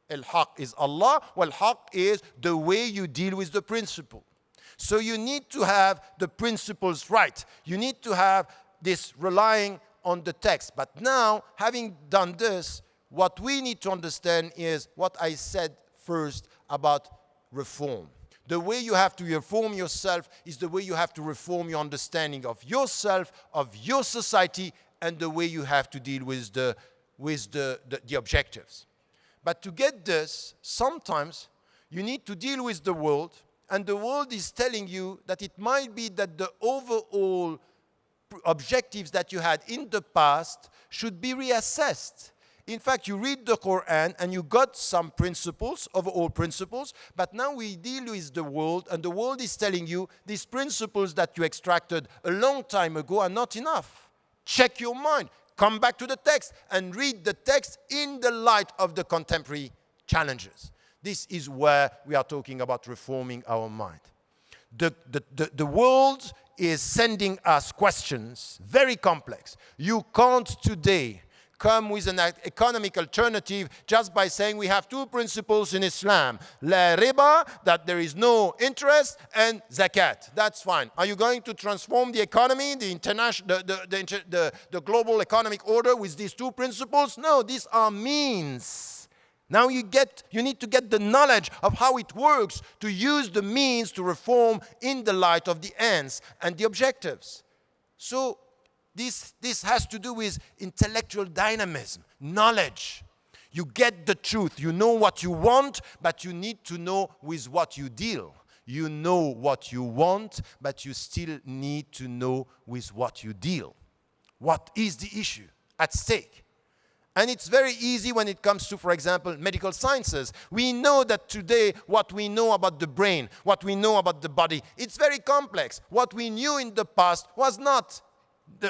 Al-Haq is Allah, wal-Haq is the way you deal with the principle. So you need to have the principles right. You need to have this relying on the text. But now, having done this, what we need to understand is what I said first about reform. The way you have to reform yourself is the way you have to reform your understanding of yourself, of your society, and the way you have to deal with the objectives. But to get this, sometimes you need to deal with the world, and the world is telling you that it might be that the overall objectives that you had in the past should be reassessed. In fact, you read the Quran and you got some principles, overall principles, but now we deal with the world, and the world is telling you these principles that you extracted a long time ago are not enough. Check your mind. Come back to the text and read the text in the light of the contemporary challenges. This is where we are talking about reforming our mind. The world is sending us questions, very complex. You can't today come with an economic alternative just by saying we have two principles in Islam. La riba, that there is no interest, and zakat. That's fine. Are you going to transform the economy, the global economic order with these two principles? No, these are means. Now you need to get the knowledge of how it works to use the means to reform in the light of the ends and the objectives. So this has to do with intellectual dynamism, knowledge. You get the truth. You know what you want, but you need to know with what you deal. You know what you want, but you still need to know with what you deal. What is the issue at stake? And it's very easy when it comes to, for example, medical sciences. We know that today what we know about the brain, what we know about the body, it's very complex. What we knew in the past was not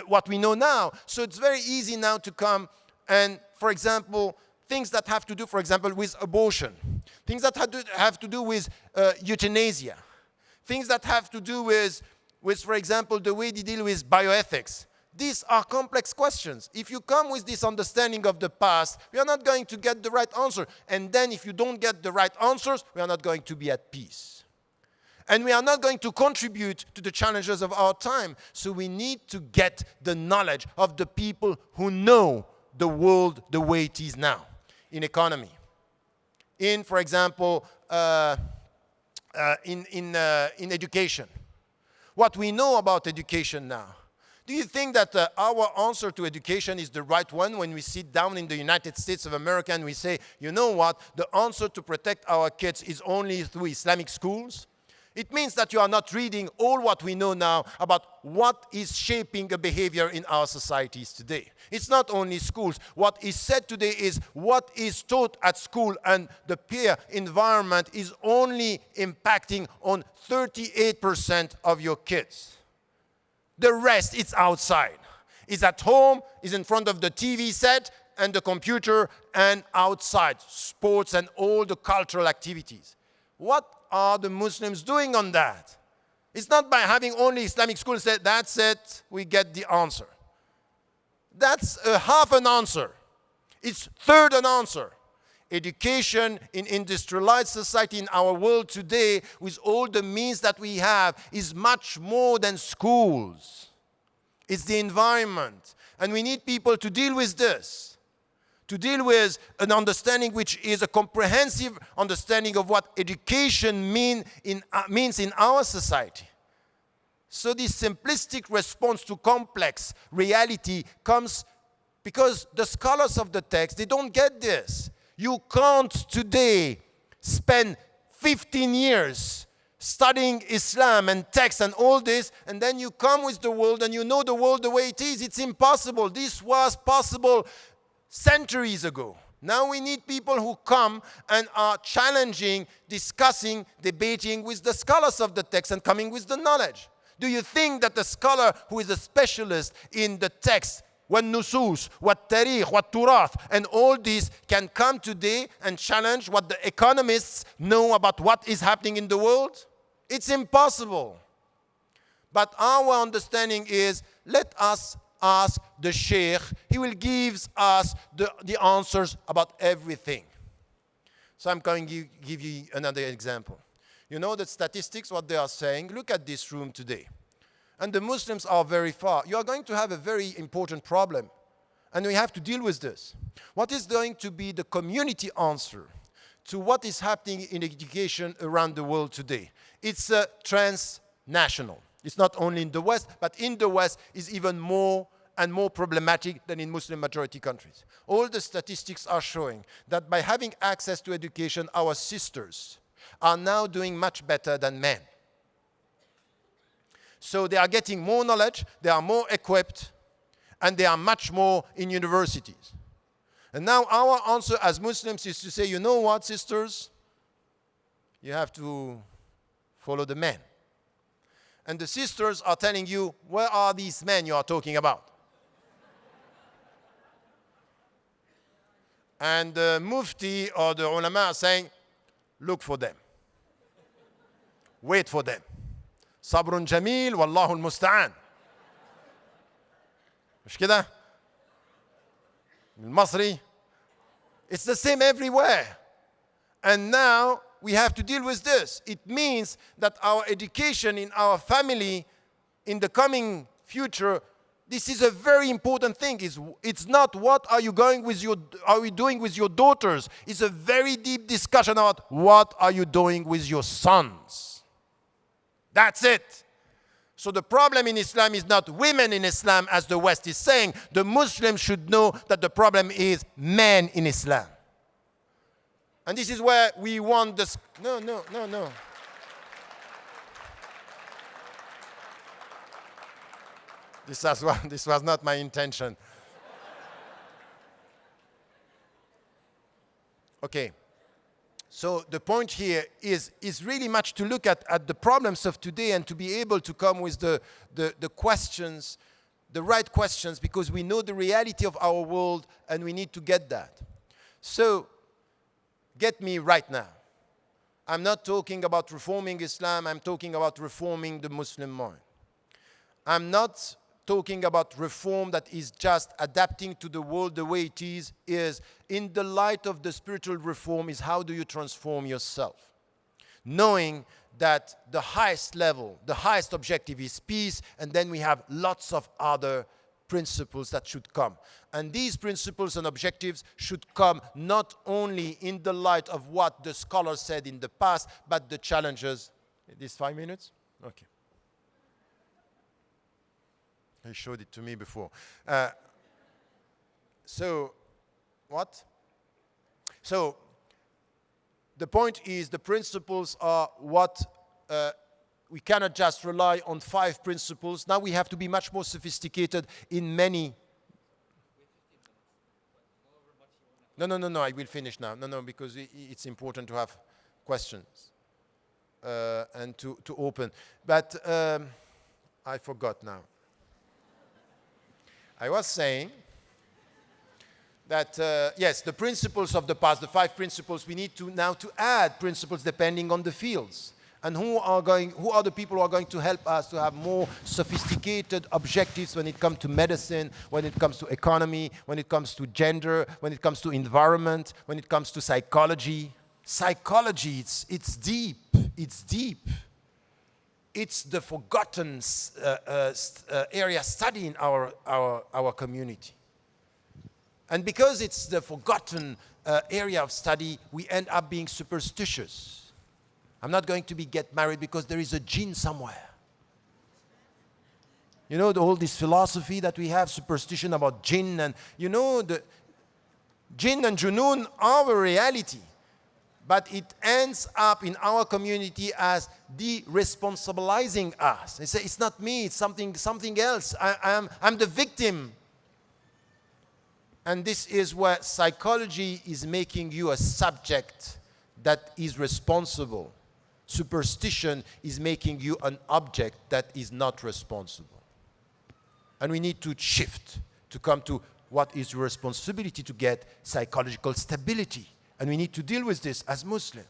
what we know now. So it's very easy now to come and, for example, things that have to do, for example, with abortion, things that have to do with euthanasia, things that have to do with, for example, the way they deal with bioethics. These are complex questions. If you come with this understanding of the past, we are not going to get the right answer. And then if you don't get the right answers, we are not going to be at peace. And we are not going to contribute to the challenges of our time. So we need to get the knowledge of the people who know the world the way it is now, in economy, in, for example, in education. What we know about education now. Do you think that our answer to education is the right one when we sit down in the United States of America and we say, you know what, the answer to protect our kids is only through Islamic schools? It means that you are not reading all what we know now about what is shaping a behavior in our societies today. It's not only schools. What is said today is what is taught at school, and the peer environment is only impacting on 38% of your kids. The rest is outside. Is at home, is in front of the TV set and the computer, and outside, sports and all the cultural activities. What are the Muslims doing on that? It's not by having only Islamic schools that that's it, we get the answer. That's half an answer. It's third an answer. Education in industrialized society in our world today, with all the means that we have, is much more than schools. It's the environment. And we need people to deal with this, to deal with an understanding which is a comprehensive understanding of what education means in our society. So this simplistic response to complex reality comes because the scholars of the text, they don't get this. You can't today spend 15 years studying Islam and text and all this, and then you come with the world and you know the world the way it is. It's impossible. This was possible centuries ago. Now we need people who come and are challenging, discussing, debating with the scholars of the text and coming with the knowledge. Do you think that the scholar who is a specialist in the text, what nusus, what Tariq, what Turath, and all these can come today and challenge what the economists know about what is happening in the world? It's impossible. But our understanding is, let us ask the sheikh. He will give us the answers about everything. So I'm going to give you another example. You know the statistics, what they are saying? Look at this room today. And the Muslims are very far. You are going to have a very important problem. And we have to deal with this. What is going to be the community answer to what is happening in education around the world today? It's transnational. It's not only in the West, but in the West is even more and more problematic than in Muslim majority countries. All the statistics are showing that by having access to education, our sisters are now doing much better than men. So they are getting more knowledge, they are more equipped, and they are much more in universities. And now our answer as Muslims is to say, you know what, sisters? You have to follow the men. And the sisters are telling you, where are these men you are talking about? And the mufti or the ulama are saying, look for them. Wait for them. Sabrun jamil, wallahu al-musta'an. مش كده؟ المصري. It's the same everywhere. And now we have to deal with this. It means that our education in our family in the coming future, this is a very important thing. It's not what are you doing with your daughters. It's a very deep discussion about what are you doing with your sons. That's it. So the problem in Islam is not women in Islam, as the West is saying. The Muslims should know that the problem is men in Islam. And this is where we want this. No. This was not my intention. Okay. So the point here is really much to look at the problems of today and to be able to come with the questions, the right questions, because we know the reality of our world and we need to get that. So get me right now. I'm not talking about reforming Islam, I'm talking about reforming the Muslim mind. I'm not talking about reform that is just adapting to the world the way it is in the light of the spiritual reform is how do you transform yourself? Knowing that the highest level, the highest objective is peace, and then we have lots of other principles that should come. And these principles and objectives should come not only in the light of what the scholars said in the past, but the challenges. These 5 minutes? Okay. He showed it to me before. So the point is the principles are what we cannot just rely on 5 principles. Now we have to be much more sophisticated in many. No, I will finish now. No, because it's important to have questions and to open. But I forgot now. I was saying that, yes, the principles of the past, the 5 principles, we need to now to add principles depending on the fields. And who are the people who are going to help us to have more sophisticated objectives when it comes to medicine, when it comes to economy, when it comes to gender, when it comes to environment, when it comes to psychology. Psychology, it's deep. It's deep. It's the forgotten area study in our community. And because it's the forgotten area of study, we end up being superstitious. I'm not going to get married because there is a jinn somewhere. You know, all this philosophy that we have, superstition about jinn, and you know, the jinn and junoon are a reality. But it ends up in our community as de-responsibilizing us. They say, it's not me, it's something else. I'm the victim. And this is where psychology is making you a subject that is responsible. Superstition is making you an object that is not responsible. And we need to shift to come to what is your responsibility to get psychological stability. And we need to deal with this as Muslims.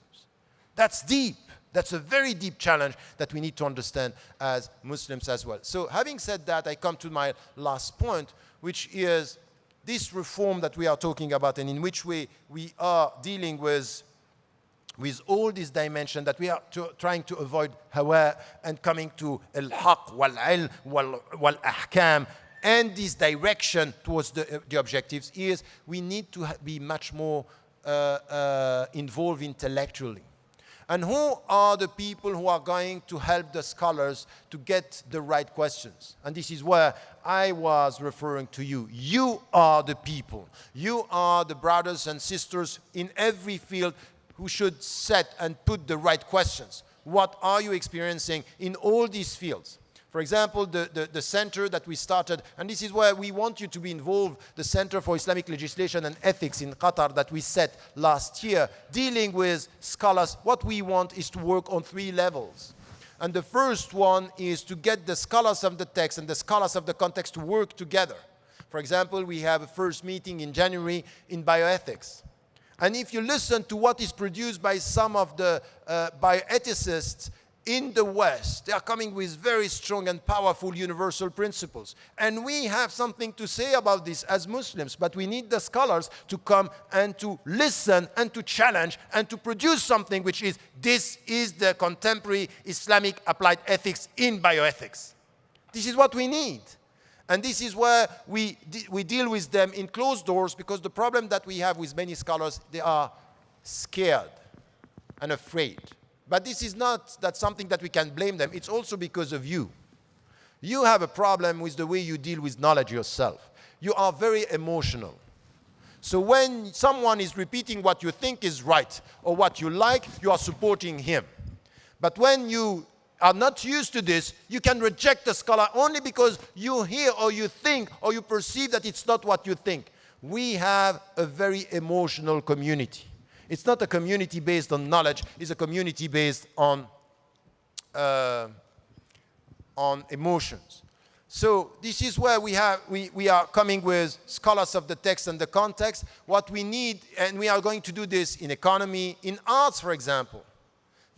That's deep. That's a very deep challenge that we need to understand as Muslims as well. So having said that, I come to my last point, which is this reform that we are talking about and in which way we are dealing with all these dimensions that we are trying to avoid hawa and coming to al-haq wal-ilm wal-ahkam and this direction towards the objectives is we need to be much more involved intellectually. And who are the people who are going to help the scholars to get the right questions? And this is where I was referring to you. You are the people. You are the brothers and sisters in every field who should set and put the right questions. What are you experiencing in all these fields? For example, the center that we started, and this is where we want you to be involved, the Center for Islamic Legislation and Ethics in Qatar that we set last year, dealing with scholars. What we want is to work on 3 levels. And the first one is to get the scholars of the text and the scholars of the context to work together. For example, we have a first meeting in January in bioethics. And if you listen to what is produced by some of the bioethicists in the West, they are coming with very strong and powerful universal principles. And we have something to say about this as Muslims, but we need the scholars to come and to listen and to challenge and to produce something which is, this is the contemporary Islamic applied ethics in bioethics. This is what we need. And this is where we deal with them in closed doors, because the problem that we have with many scholars, they are scared and afraid. But this is not something that we can blame them. It's also because of you. You have a problem with the way you deal with knowledge yourself. You are very emotional. So when someone is repeating what you think is right or what you like, you are supporting him. But when you are not used to this, you can reject a scholar only because you hear or you think or you perceive that it's not what you think. We have a very emotional community. It's not a community based on knowledge, it's a community based on emotions. So this is where we are coming with scholars of the text and the context. What we need, and we are going to do this in economy, in arts, for example.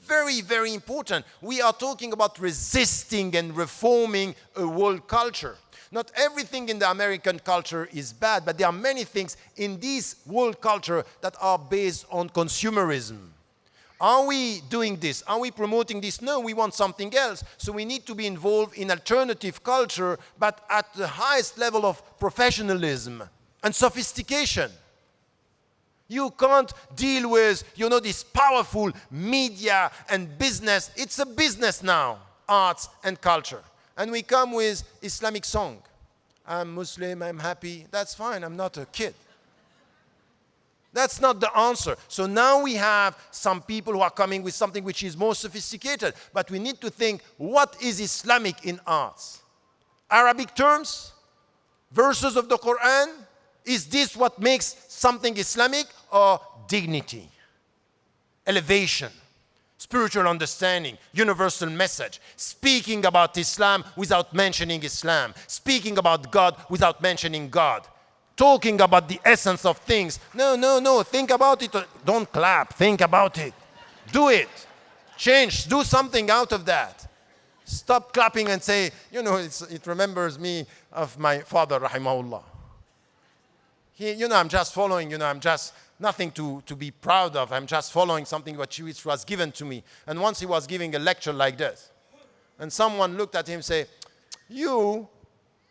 Very, very important. We are talking about resisting and reforming a world culture. Not everything in the American culture is bad, but there are many things in this world culture that are based on consumerism. Are we doing this? Are we promoting this? No, we want something else. So we need to be involved in alternative culture, but at the highest level of professionalism and sophistication. You can't deal with, this powerful media and business. It's a business now, arts and culture. And we come with Islamic song. I'm Muslim, I'm happy. That's fine, I'm not a kid. That's not the answer. So now we have some people who are coming with something which is more sophisticated. But we need to think, what is Islamic in arts? Arabic terms? Verses of the Quran? Is this what makes something Islamic? Or dignity? Elevation? Spiritual understanding, universal message, speaking about Islam without mentioning Islam, speaking about God without mentioning God, talking about the essence of things. No, think about it. Don't clap, think about it. Do it. Change, do something out of that. Stop clapping and say, it remembers me of my father, rahimahullah. I'm just following, I'm just nothing to be proud of. I'm just following something which was given to me. And once he was giving a lecture like this, and someone looked at him and said, you,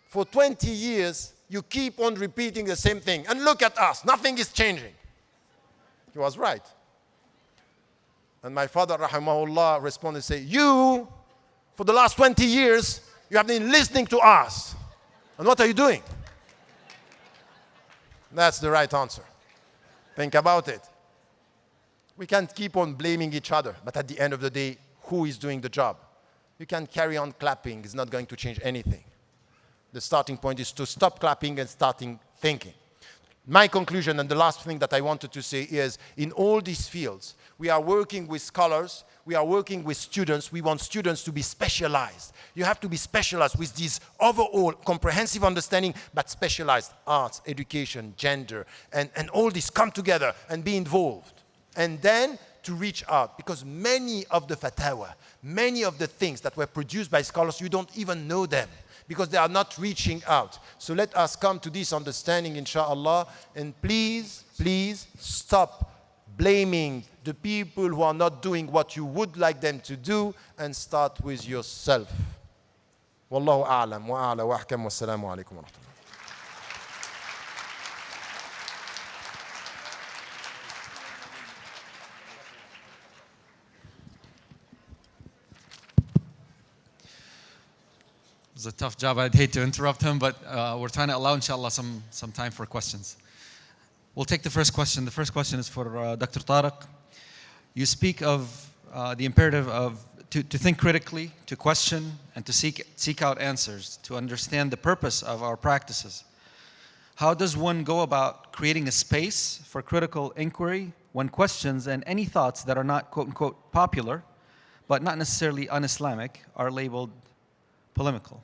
for 20 years, you keep on repeating the same thing. And look at us, nothing is changing. He was right. And my father, rahimahullah, responded and said, you, for the last 20 years, you have been listening to us. And what are you doing? That's the right answer. Think about it. We can't keep on blaming each other, but at the end of the day, who is doing the job? You can carry on clapping, it's not going to change anything. The starting point is to stop clapping and starting thinking. My conclusion, and the last thing that I wanted to say is, in all these fields, we are working with scholars, we are working with students, we want students to be specialized. You have to be specialized with this overall comprehensive understanding, but specialized arts, education, gender, and all this come together and be involved. And then to reach out, because many of the fatwa, many of the things that were produced by scholars, you don't even know them because they are not reaching out. So let us come to this understanding, inshallah, and please, please stop blaming the people who are not doing what you would like them to do and start with yourself. Wallahu a'lam wa a'la wa ahkam wa assalamu alaikum wa rahmatullah. It was a tough job. I'd hate to interrupt him, but we're trying to allow, inshallah, some time for questions. We'll take the first question. The first question is for Dr. Tariq. You speak of the imperative of to think critically, to question, and to seek out answers, to understand the purpose of our practices. How does one go about creating a space for critical inquiry when questions and any thoughts that are not quote-unquote popular, but not necessarily un-Islamic, are labeled polemical?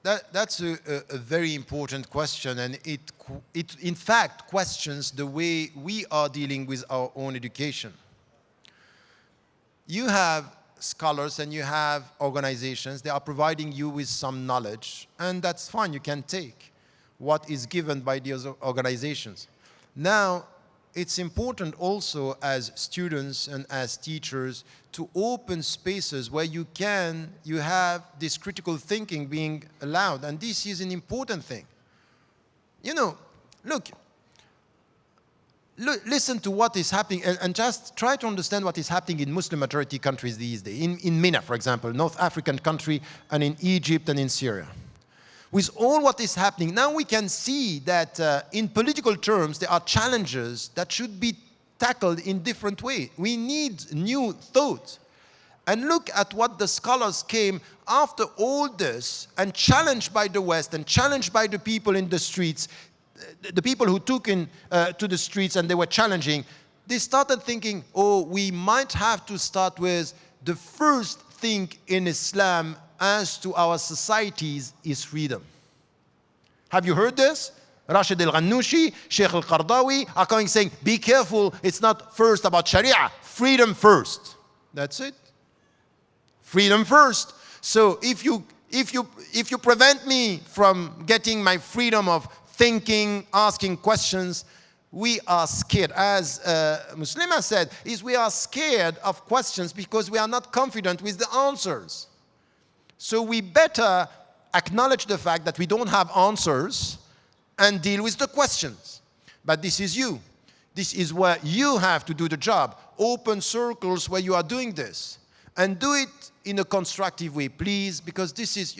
That's a very important question, and it in fact questions the way we are dealing with our own education. You have scholars and you have organizations, they are providing you with some knowledge, and that's fine, you can take what is given by those organizations. Now, it's important also as students and as teachers to open spaces where you have this critical thinking being allowed, and this is an important thing. You know, look, listen to what is happening and just try to understand what is happening in Muslim majority countries these days. In MENA, for example, North African country, and in Egypt and in Syria. With all what is happening, now we can see that in political terms, there are challenges that should be tackled in different ways. We need new thought. And look at what the scholars came after all this and challenged by the West and challenged by the people in the streets, the people who took to the streets and they were challenging, they started thinking, oh, we might have to start with the first thing in Islam as to our societies is freedom. Have you heard this? Rashid al-Ghannouchi, Sheikh al-Qardawi are coming saying, be careful, it's not first about Sharia, freedom first. That's it. Freedom first. So if you prevent me from getting my freedom of thinking, asking questions, we are scared. As Muslema said, we are scared of questions because we are not confident with the answers. So we better acknowledge the fact that we don't have answers and deal with the questions. But this is you. This is where you have to do the job. Open circles where you are doing this. And do it in a constructive way, please, because this is,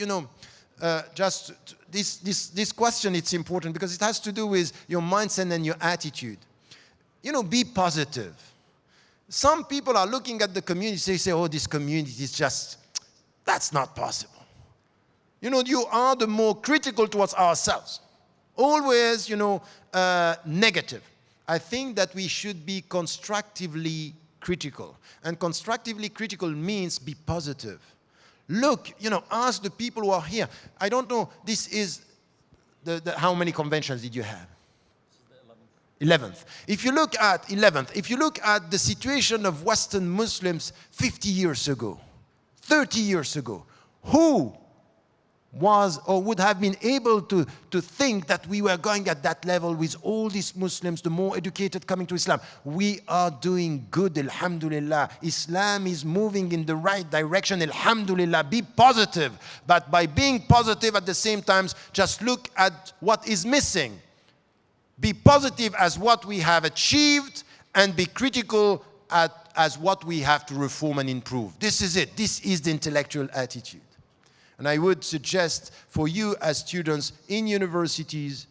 this question, it's important because it has to do with your mindset and your attitude. Be positive. Some people are looking at the community, they say, oh, this community is just, that's not possible. You are the more critical towards ourselves. Always, negative. I think that we should be constructively critical. And constructively critical means be positive. Look, ask the people who are here. I don't know, this is how many conventions did you have? 11th. If you look at 11th, if you look at the situation of Western Muslims 50 years ago, 30 years ago, who was or would have been able to think that we were going at that level with all these Muslims, the more educated coming to Islam? We are doing good, alhamdulillah. Islam is moving in the right direction, alhamdulillah. Be positive. But by being positive at the same time, just look at what is missing. Be positive as what we have achieved and be critical as what we have to reform and improve. This is it. This is the intellectual attitude. And I would suggest for you as students in universities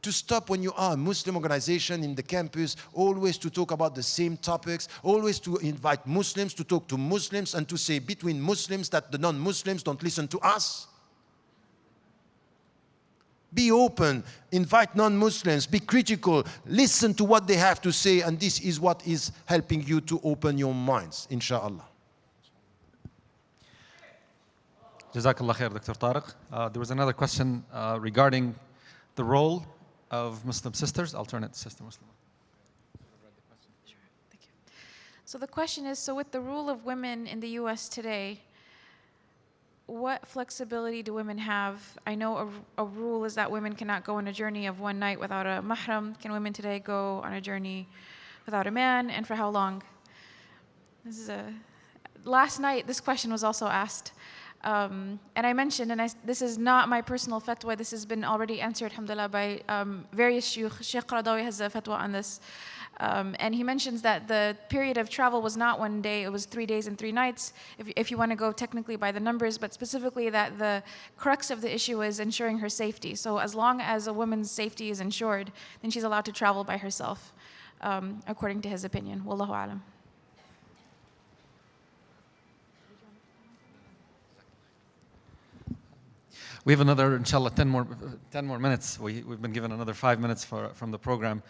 to stop when you are a Muslim organization in the campus, always to talk about the same topics, always to invite Muslims to talk to Muslims and to say between Muslims that the non-Muslims don't listen to us. Be open, invite non-Muslims, be critical, listen to what they have to say, and this is what is helping you to open your minds, inshallah. Jazakallah khair, Dr. Tariq. There was another question regarding the role of Muslim sisters, alternate sister Muslim. So the question is, so with the rule of women in the US today, what flexibility do women have? I know a rule is that women cannot go on a journey of one night without a mahram. Can women today go on a journey without a man, and for how long? Last night, this question was also asked. And I mentioned, this is not my personal fatwa, this has been already answered, alhamdulillah, by various shuyukh. Sheikh Qaradawi has a fatwa on this. And he mentions that the period of travel was not 1 day, it was 3 days and 3 nights, if you want to go technically by the numbers, but specifically that the crux of the issue is ensuring her safety. So as long as a woman's safety is ensured, then she's allowed to travel by herself, according to his opinion. Wallahu alam. We have another, inshallah, 10 more minutes. We've been given another 5 minutes from the program.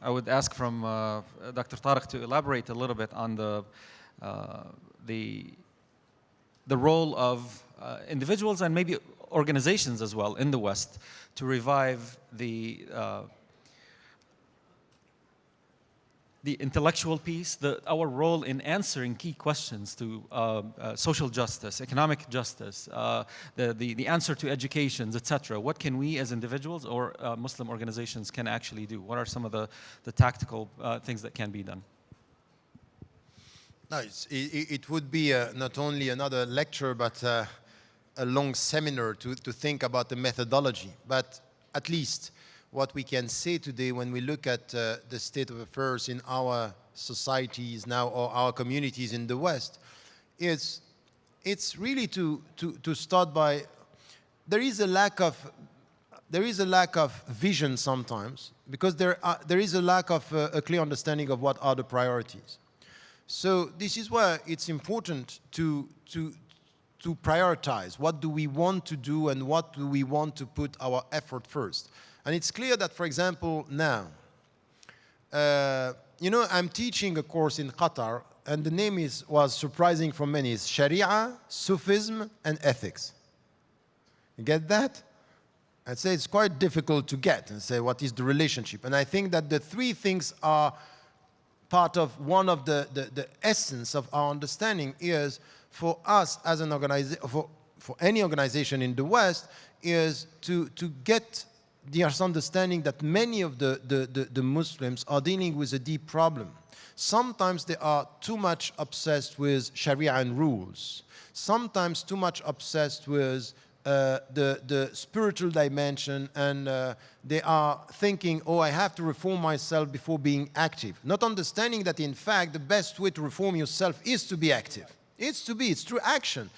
I would ask from Dr. Tariq to elaborate a little bit on the role of individuals and maybe organizations as well in the West to revive the intellectual piece, our role in answering key questions to social justice, economic justice, the answer to educations, etc. What can we as individuals or Muslim organizations can actually do? What are some of the tactical things that can be done? No, it would be not only another lecture, but a long seminar to think about the methodology. But at least what we can say today when we look at the state of affairs in our societies now or our communities in the West is it's really to start by there is a lack of vision sometimes because there is a lack of a clear understanding of what are the priorities. So this is where it's important to prioritize. What do we want to do and what do we want to put our effort first? And it's clear that, for example, now, I'm teaching a course in Qatar, and the name was surprising for many. It's Sharia, Sufism, and Ethics. You get that? I'd say it's quite difficult to get and say what is the relationship. And I think that the three things are part of one of the essence of our understanding is for us as an organization, for any organization in the West, is to get the understanding that many of the Muslims are dealing with a deep problem. Sometimes they are too much obsessed with Sharia and rules. Sometimes too much obsessed with the spiritual dimension, and they are thinking, oh, I have to reform myself before being active. Not understanding that, in fact, the best way to reform yourself is to be active. It's through action.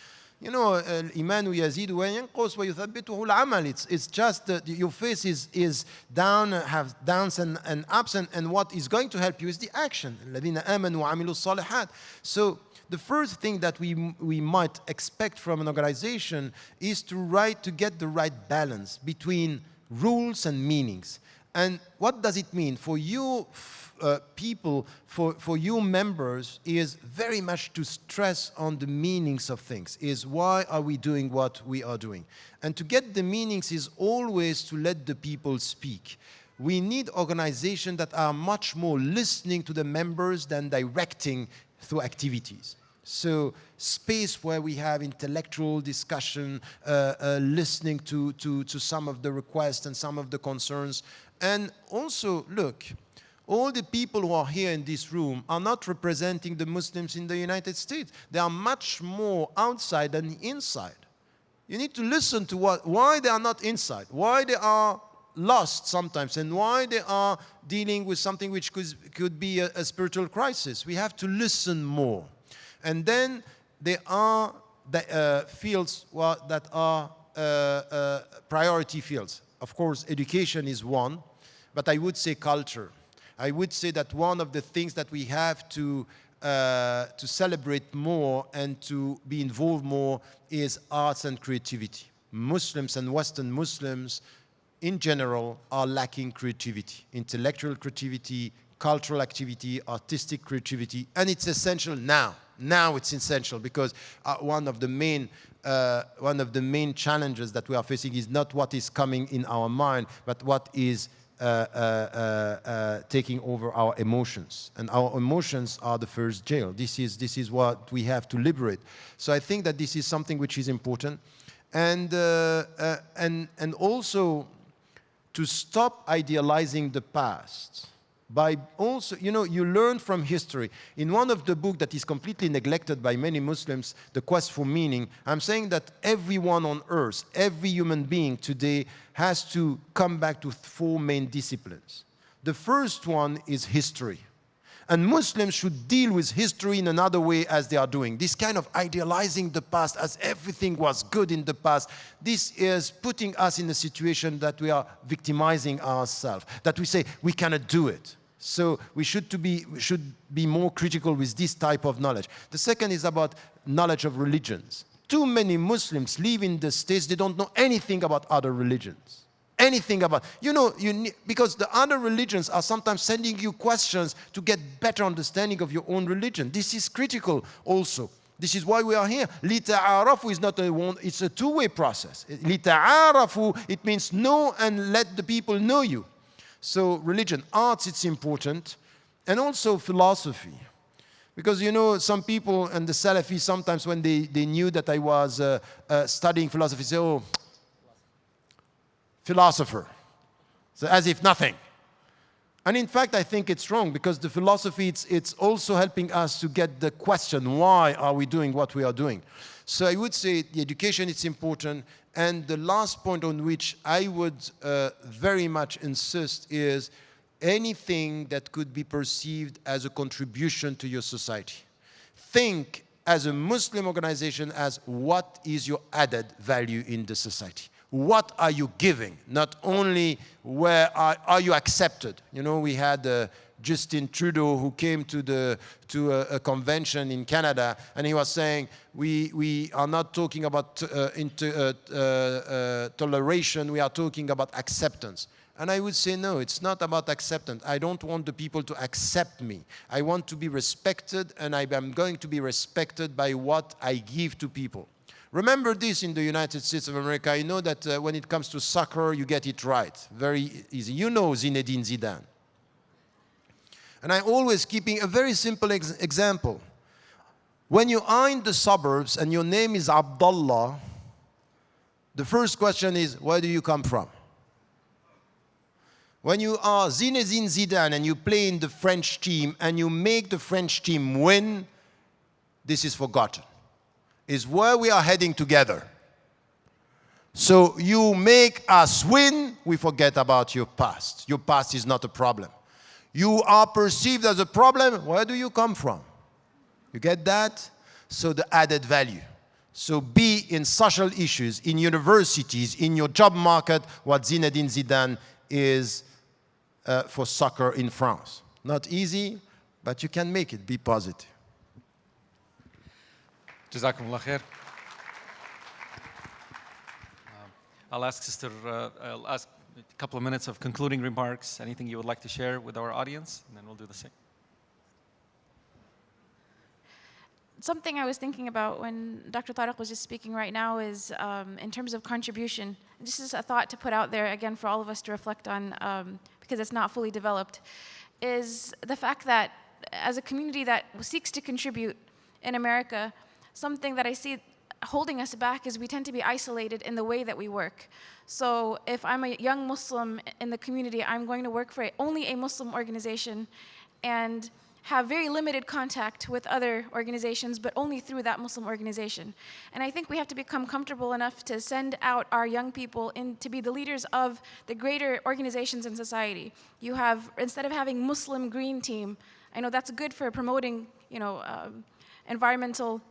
الإيمان يزيد وينقص ويثبته العمل. It's just that your face is down, have downs and ups, and what is going to help you is the action. الذين آمنوا وعملوا الصالحات. So the first thing that we might expect from an organization is to get the right balance between rules and meanings. And what does it mean for you people, for you members, is very much to stress on the meanings of things, is why are we doing what we are doing? And to get the meanings is always to let the people speak. We need organizations that are much more listening to the members than directing through activities. So space where we have intellectual discussion, listening to some of the requests and some of the concerns. And also, look, all the people who are here in this room are not representing the Muslims in the United States. They are much more outside than inside. You need to listen to why they are not inside, why they are lost sometimes, and why they are dealing with something which could be a spiritual crisis. We have to listen more. And then there are fields that are priority fields. Of course, education is one, but I would say culture. I would say that one of the things that we have to celebrate more and to be involved more is arts and creativity. Muslims and Western Muslims in general are lacking creativity, intellectual creativity, cultural activity, artistic creativity, and it's essential now. Now it's essential because one of the main challenges that we are facing is not what is coming in our mind, but what is taking over our emotions, and our emotions are the first jail. This is what we have to liberate. So I think that this is something which is important, and also to stop idealizing the past. By also, you know, you learn from history. In one of the books that is completely neglected by many Muslims, The Quest for Meaning, I'm saying that everyone on earth, every human being today has to come back to 4 main disciplines. The first one is history. And Muslims should deal with history in another way as they are doing. This kind of idealizing the past as everything was good in the past, this is putting us in a situation that we are victimizing ourselves, that we say we cannot do it. So we should be more critical with this type of knowledge. The second is about knowledge of religions. Too many Muslims live in the States, they don't know anything about other religions. Anything about, because the other religions are sometimes sending you questions to get better understanding of your own religion. This is critical also. This is why we are here. لِتَعَارَفُوا is not a one, it's a two-way process. لِتَعَارَفُوا, it means know and let the people know you. So religion, arts, it's important, and also philosophy. Because some people and the Salafis sometimes when they knew that I was studying philosophy, say, oh, philosopher. So as if nothing. And in fact, I think it's wrong because the philosophy, it's also helping us to get the question, why are we doing what we are doing? So I would say the education is important. And the last point on which I would very much insist is anything that could be perceived as a contribution to your society. Think as a Muslim organization as what is your added value in the society. What are you giving? Not only where are you accepted? We had Justin Trudeau who came to a convention in Canada, and he was saying we are not talking about toleration, we are talking about acceptance. And I would say no, it's not about acceptance. I don't want the people to accept me. I want to be respected, and I am going to be respected by what I give to people. Remember this in the United States of America. I know that when it comes to soccer, you get it right. Very easy. You know Zinedine Zidane. And I'm always keeping a very simple example. When you are in the suburbs and your name is Abdullah, the first question is, where do you come from? When you are Zinedine Zidane and you play in the French team and you make the French team win, this is forgotten. Is where we are heading together. So you make us win, we forget about your past. Your past is not a problem. You are perceived as a problem, where do you come from? You get that? So the added value. So be in social issues, in universities, in your job market, what Zinedine Zidane is for soccer in France. Not easy, but you can make it. Be positive. Jazakumullah khair. I'll ask Sister, I'll ask a couple of minutes of concluding remarks. Anything you would like to share with our audience, and then we'll do the same. Something I was thinking about when Dr. Tariq was just speaking right now is in terms of contribution. This is a thought to put out there, again, for all of us to reflect on because it's not fully developed, is the fact that as a community that seeks to contribute in America, something that I see holding us back is we tend to be isolated in the way that we work. So if I'm a young Muslim in the community, I'm going to work for only a Muslim organization and have very limited contact with other organizations, but only through that Muslim organization. And I think we have to become comfortable enough to send out our young people in to be the leaders of the greater organizations in society. You have, instead of having Muslim Green Team, I know that's good for promoting, environmental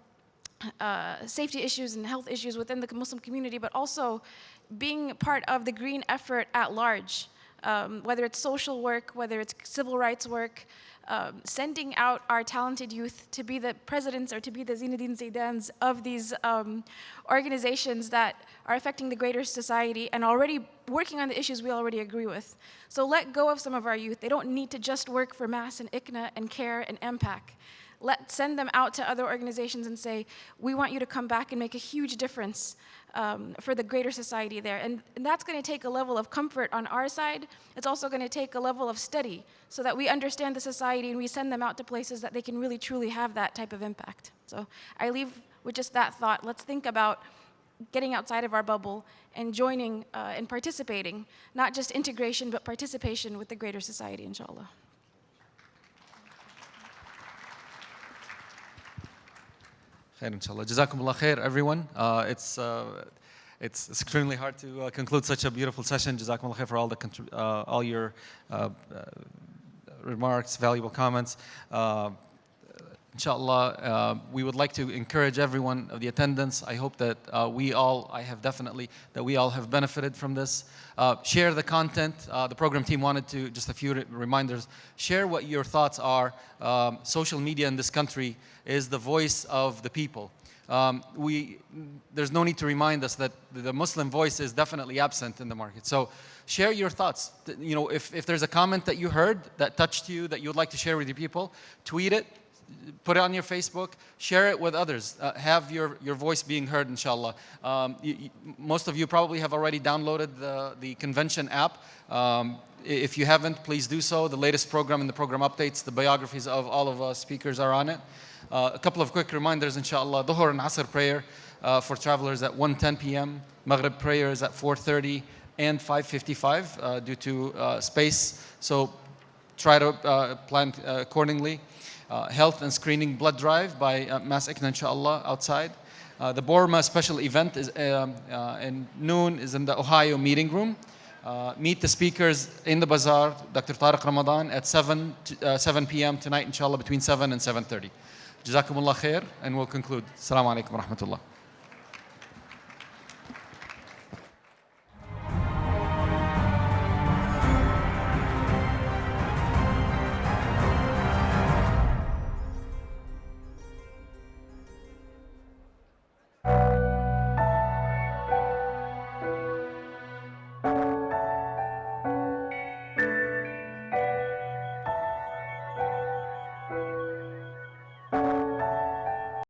safety issues and health issues within the Muslim community, but also being part of the green effort at large, whether it's social work, whether it's civil rights work, sending out our talented youth to be the presidents or to be the Zinedine Zidanes of these organizations that are affecting the greater society and already working on the issues we already agree with. So let go of some of our youth. They don't need to just work for MAS and ICNA and CARE and MPAC. send them out to other organizations and say, we want you to come back and make a huge difference for the greater society there. And that's going to take a level of comfort on our side. It's also going to take a level of study so that we understand the society and we send them out to places that they can really truly have that type of impact. So I leave with just that thought. Let's think about getting outside of our bubble and joining and participating, not just integration, but participation with the greater society, inshallah. Khair, inshallah. Jazakumullah khair, everyone. It's extremely hard to conclude such a beautiful session. Jazakumullah khair for all your remarks, valuable comments. Inshallah, we would like to encourage everyone of the attendance. I hope that we all have benefited from this. Share the content. The program team wanted to, just a few reminders, share what your thoughts are. Social media in this country is the voice of the people. There's no need to remind us that the Muslim voice is definitely absent in the market. So share your thoughts. You know, if there's a comment that you heard that touched you, that you would like to share with your people, tweet it. Put it on your Facebook, share it with others. Have your voice being heard, inshallah. Most of you probably have already downloaded the convention app. If you haven't, please do so. The latest program and the program updates, the biographies of all of us speakers are on it. A couple of quick reminders, inshallah. Dhuhr and Asr prayer for travelers at 1:10 p.m. Maghrib prayer is at 4:30 and 5:55 due to space. So try to plan accordingly. Health and screening blood drive by MAS-ICNA, inshallah, outside. The Burma special event is in noon is in the Ohio meeting room. Meet the speakers in the bazaar, Dr. Tariq Ramadan, at 7 p.m. tonight, inshallah, between 7 and 7:30. Jazakumullah khair, and we'll conclude. Assalamu alaikum wa rahmatullah.